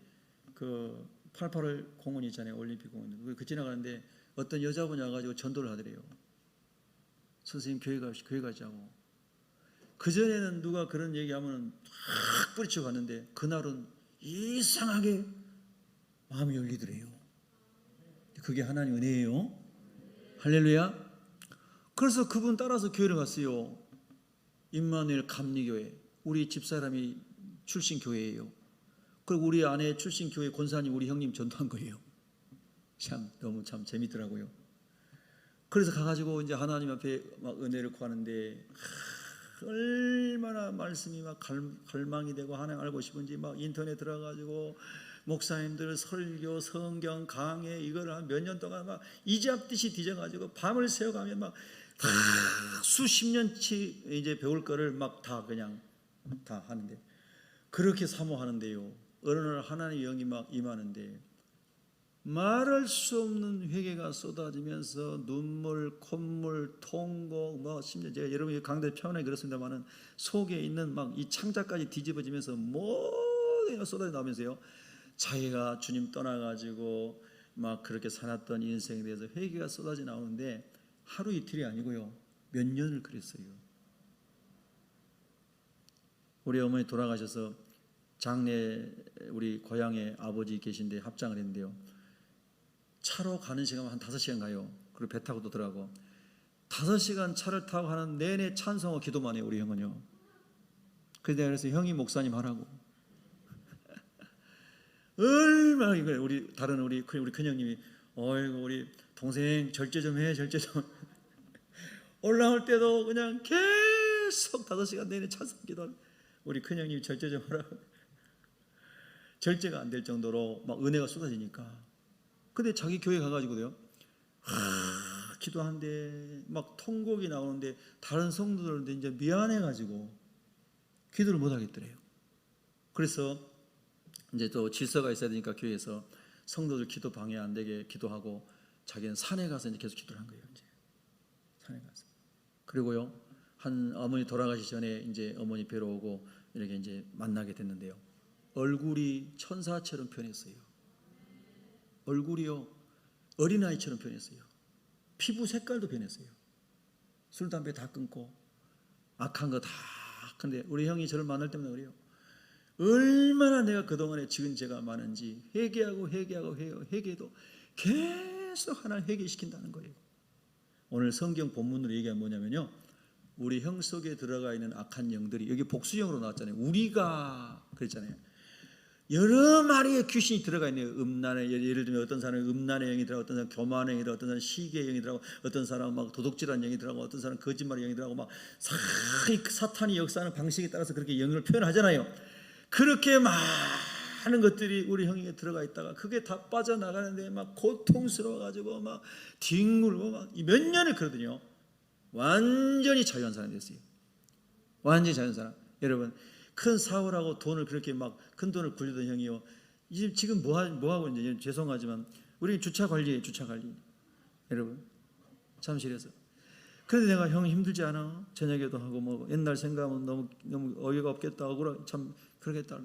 Speaker 1: 그 88월 공원 있잖아요. 올림픽 공원. 그 지나가는데 어떤 여자분이 와가지고 전도를 하더래요. 선생님 교회 가자고. 그전에는 누가 그런 얘기하면 확 뿌리쳐 갔는데 그날은 이상하게 마음이 열리더래요. 그게 하나님 은혜예요. 할렐루야. 그래서 그분 따라서 교회를 갔어요. 임마누엘 감리교회. 우리 집사람이 출신 교회예요. 그리고 우리 아내 출신 교회 권사님 우리 형님 전도한 거예요. 참 너무 참 재밌더라고요. 그래서 가가지고 이제 하나님 앞에 막 은혜를 구하는데 얼마나 말씀이 막 갈망이 되고 하나님 알고 싶은지 막 인터넷 들어가지고 목사님들 설교 성경 강해 이거를 한 몇 년 동안 막 이잡듯이 뒤져가지고 밤을 새워가면 막 다 수십 년치 이제 배울 거를 막 다 그냥 다 하는데 그렇게 사모하는데요. 어느 날 하나님의 영이 막 임하는데 말할 수 없는 회개가 쏟아지면서 눈물, 콧물, 통곡, 뭐 심지어 제가 여러분이 강대 편하게 그렇습니다만은 속에 있는 막 이 창자까지 뒤집어지면서 모든 게 쏟아져 나오면서요. 자기가 주님 떠나가지고 막 그렇게 살았던 인생에 대해서 회개가 쏟아져 나오는데 하루 이틀이 아니고요. 몇 년을 그랬어요. 우리 어머니 돌아가셔서 장례 우리 고향에 아버지 계신데 합장을 했는데요. 차로 가는 시간 한 5시간 가요. 그리고 배 타고도 들어가고 5시간 차를 타고 가는 내내 찬송과 기도만 해요. 우리 형은요. 그래서 형이 목사님 하라고 얼마나 이거 우리 다른 우리 큰형님이 어이구 우리 동생 절제 좀 해 절제 좀 올라올 때도 그냥 계속 5시간 내내 찬송 기도 우리 큰형님이 절제 좀 하라고 절제가 안 될 정도로 막 은혜가 쏟아지니까 근데 자기 교회 가가지고요 기도하는데 막 통곡이 나오는데 다른 성도들한테 이제 미안해가지고 기도를 못 하겠더래요. 그래서 이제 또 질서가 있어야 되니까 교회에서 성도들 기도 방해 안 되게 기도하고 자기는 산에 가서 이제 계속 기도를 한 거예요. 이제 산에 가서 그리고요 한 어머니 돌아가시 전에 이제 어머니 뵈러 오고 이렇게 이제 만나게 됐는데요. 얼굴이 천사처럼 변했어요. 얼굴이요 어린아이처럼 변했어요. 피부 색깔도 변했어요. 술 담배 다 끊고 악한 거 다. 근데 우리 형이 저를 만날 때마다 그래요. 얼마나 내가 그동안에 지은 죄가 많은지 회개하고 회개도 계속 하나님 회개시킨다는 거예요. 오늘 성경 본문으로 얘기하면 뭐냐면요. 우리 형 속에 들어가 있는 악한 영들이 여기 복수형으로 나왔잖아요. 우리가 그랬잖아요. 여러 마리의 귀신이 들어가 있네요. 음란의 예를 들면 어떤 사람은 음란의 영이 들어가고 어떤 사람은 교만의 영이 들어가고 어떤 사람은 시기의 영이 들어가고 어떤 사람은 막 도둑질하는 영이 들어가고 어떤 사람은 거짓말의 영이 들어가고 막 사탄이 역사하는 방식에 따라서 그렇게 영을 표현하잖아요. 그렇게 많은 것들이 우리 형에게 들어가 있다가 그게 다 빠져나가는데 막 고통스러워가지고 막 뒹굴고 막 몇 년을 그러더니요. 완전히 자유한 사람이 됐어요. 완전히 자유한 사람. 여러분 큰 사업하고 돈을 그렇게 막 큰 돈을 굴리던 형이요. 지금 뭐 하고 있는지 죄송하지만 우리 주차 관리예요. 주차 관리. 여러분 잠실에서. 그런데 내가 형 힘들지 않아? 저녁에도 하고 뭐 옛날 생각하면 너무 어이가 없겠다. 억울하고 참 그러겠다.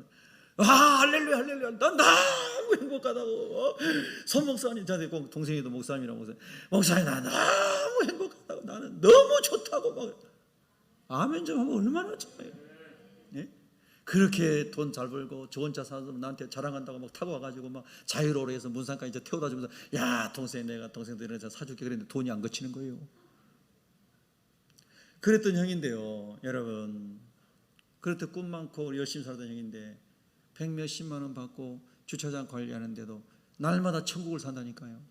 Speaker 1: 할렐루야 난 너무 행복하다고. 선 목사님 저한테 꼭 동생이도 목사님이라고 목사님 나 너무 행복하다고 나는 너무 좋다고 막 아멘 좀 하면 얼마나 좋아요. 예? 그렇게 돈 잘 벌고 좋은 차 사서 나한테 자랑한다고 막 타고 와가지고 막 자유로우로 해서 문산까지 이제 태워다 주면서 야 동생 내가 동생들한테 사줄게 그랬는데 돈이 안 거치는 거예요. 그랬던 형인데요. 여러분 그렇게 꿈 많고 열심히 살던 형인데 100몇십만 원 받고 주차장 관리하는데도 날마다 천국을 산다니까요.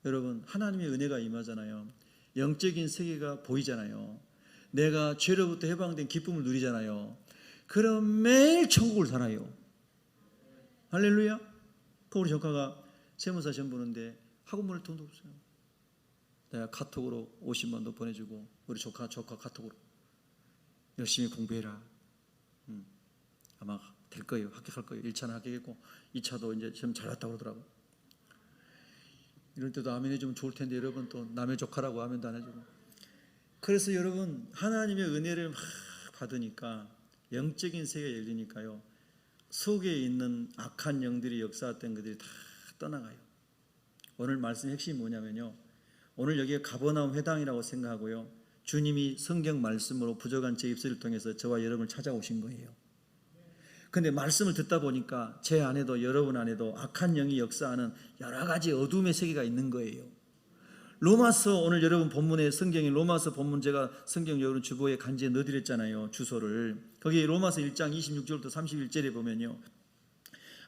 Speaker 1: 여러분 하나님의 은혜가 임하잖아요. 영적인 세계가 보이잖아요. 내가 죄로부터 해방된 기쁨을 누리잖아요. 그럼 매일 천국을 살아요. 할렐루야. 그 우리 조카가 세무사 시험 보는데 학원 보낼 돈도 없어요. 내가 카톡으로 50만 원 보내주고 우리 조카 카톡으로 열심히 공부해라. 아마 될 거예요. 합격할 거예요. 1차는 합격했고 2차도 이제 좀 잘났다고 그러더라고. 이럴 때도 아멘 해주면 좋을 텐데 여러분 또 남의 조카라고 아멘도 안 해주고. 그래서 여러분 하나님의 은혜를 막 받으니까 영적인 세계가 열리니까요. 속에 있는 악한 영들이 역사했던 것들이 다 떠나가요. 오늘 말씀의 핵심이 뭐냐면요. 오늘 여기에 가버나움 회당이라고 생각하고요. 주님이 성경 말씀으로 부족한 제 입술을 통해서 저와 여러분을 찾아오신 거예요. 근데 말씀을 듣다 보니까 제 안에도 여러분 안에도 악한 영이 역사하는 여러 가지 어둠의 세계가 있는 거예요. 로마서 오늘 여러분 본문의 성경인 로마서 본문 제가 성경 여러분 주보에 간지에 넣어드렸잖아요. 주소를. 거기 로마서 1장 26절부터 31절에 보면요.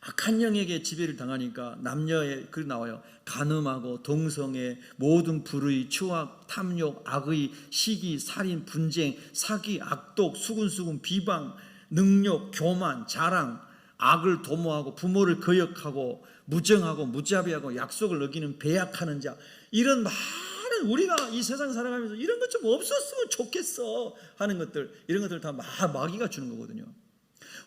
Speaker 1: 악한 영에게 지배를 당하니까 남녀의 글 나와요. 간음하고 동성애, 모든 불의, 추악, 탐욕, 악의, 시기, 살인, 분쟁, 사기, 악독, 수군수군, 비방, 능욕, 교만, 자랑, 악을 도모하고 부모를 거역하고 무정하고 무자비하고 약속을 어기는 배약하는 자, 이런 많은 우리가 이 세상 살아가면서 이런 것 좀 없었으면 좋겠어 하는 것들, 이런 것들 다 마귀가 주는 거거든요.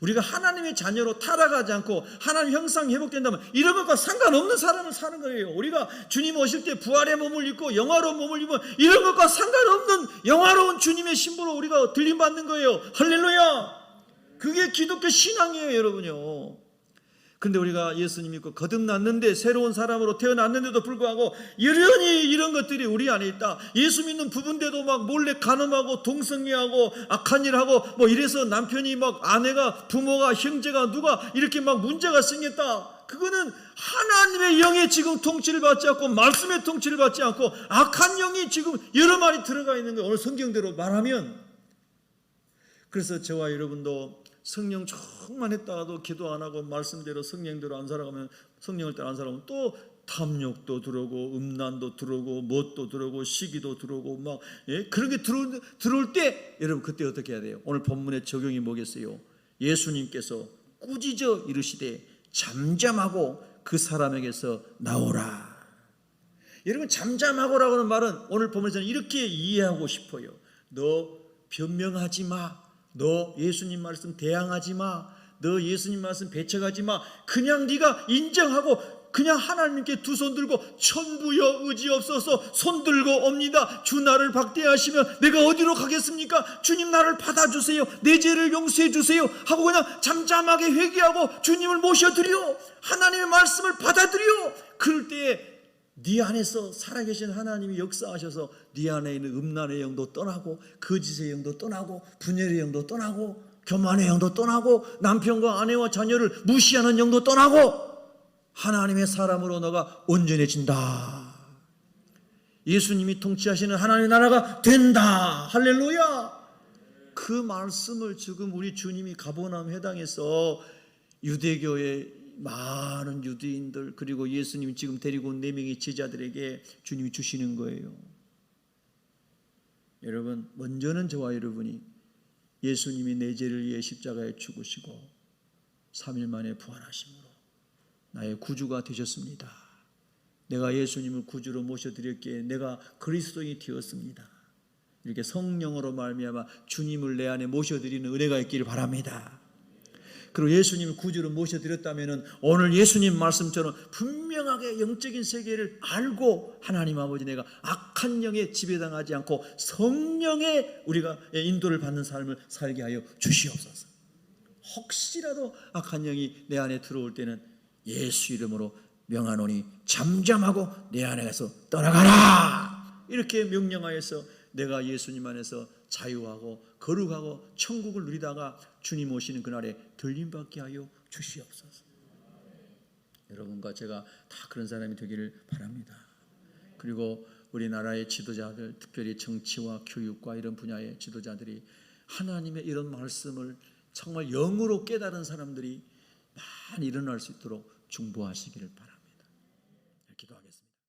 Speaker 1: 우리가 하나님의 자녀로 타락하지 않고 하나님 형상 회복된다면 이런 것과 상관없는 삶을 사는 거예요. 우리가 주님 오실 때 부활의 몸을 입고 영화로운 몸을 입으면 이런 것과 상관없는 영화로운 주님의 신부로 우리가 들림받는 거예요. 할렐루야. 그게 기독교 신앙이에요, 여러분요. 근데 우리가 예수님 믿고 거듭났는데 새로운 사람으로 태어났는데도 불구하고 여전히 이런 것들이 우리 안에 있다. 예수 믿는 부부인데도 막 몰래 간음하고 동성애하고 악한 일하고 뭐 이래서 남편이 막 아내가 부모가 형제가 누가 이렇게 막 문제가 생겼다. 그거는 하나님의 영의 지금 통치를 받지 않고 말씀의 통치를 받지 않고 악한 영이 지금 여러 마리 들어가 있는 거예요. 오늘 성경대로 말하면. 그래서 저와 여러분도 성령 충만했다가도 기도 안 하고 말씀대로 성령대로 안 살아가면, 성령을 따라 안 살아가면 또 탐욕도 들어오고 음란도 들어오고 뭣도 들어오고 시기도 들어오고 막 그런 게 들어올 때 여러분 그때 어떻게 해야 돼요? 오늘 본문의 적용이 뭐겠어요? 예수님께서 꾸짖어 이르시되 잠잠하고 그 사람에게서 나오라. 여러분 잠잠하고라고 하는 말은 오늘 본문에서는 이렇게 이해하고 싶어요. 너 변명하지 마. 너 예수님 말씀 대항하지 마. 너 예수님 말씀 배척하지 마. 그냥 네가 인정하고 그냥 하나님께 두 손 들고 천부여 의지없어서 손 들고 옵니다. 주 나를 박대하시면 내가 어디로 가겠습니까? 주님 나를 받아주세요. 내 죄를 용서해 주세요 하고 그냥 잠잠하게 회개하고 주님을 모셔드려 하나님의 말씀을 받아들여. 그럴 때에 네 안에서 살아계신 하나님이 역사하셔서 네 안에 있는 음란의 영도 떠나고 거짓의 영도 떠나고 분열의 영도 떠나고 교만의 영도 떠나고 남편과 아내와 자녀를 무시하는 영도 떠나고 하나님의 사람으로 너가 온전해진다. 예수님이 통치하시는 하나님의 나라가 된다. 할렐루야. 그 말씀을 지금 우리 주님이 가버나움 회당에서 유대교의 많은 유대인들 그리고 예수님이 지금 데리고 온 4명의 제자들에게 주님이 주시는 거예요. 여러분 먼저는 저와 여러분이 예수님이 내 죄를 위해 십자가에 죽으시고 3일 만에 부활하심으로 나의 구주가 되셨습니다. 내가 예수님을 구주로 모셔드렸기에 내가 그리스도인이 되었습니다. 이렇게 성령으로 말미암아 주님을 내 안에 모셔드리는 은혜가 있기를 바랍니다. 그리고 예수님을 구주로 모셔드렸다면 오늘 예수님 말씀처럼 분명하게 영적인 세계를 알고 하나님 아버지 내가 악한 영에 지배당하지 않고 성령의 우리가 인도를 받는 삶을 살게 하여 주시옵소서. 혹시라도 악한 영이 내 안에 들어올 때는 예수 이름으로 명하노니 잠잠하고 내 안에서 떠나가라. 이렇게 명령하여서 내가 예수님 안에서 자유하고 거룩하고 천국을 누리다가 주님 오시는 그날에 들림받게 하여 주시옵소서. 여러분과 제가 다 그런 사람이 되기를 바랍니다. 그리고 우리나라의 지도자들, 특별히 정치와 교육과 이런 분야의 지도자들이 하나님의 이런 말씀을 정말 영으로 깨달은 사람들이 많이 일어날 수 있도록 중보하시기를 바랍니다.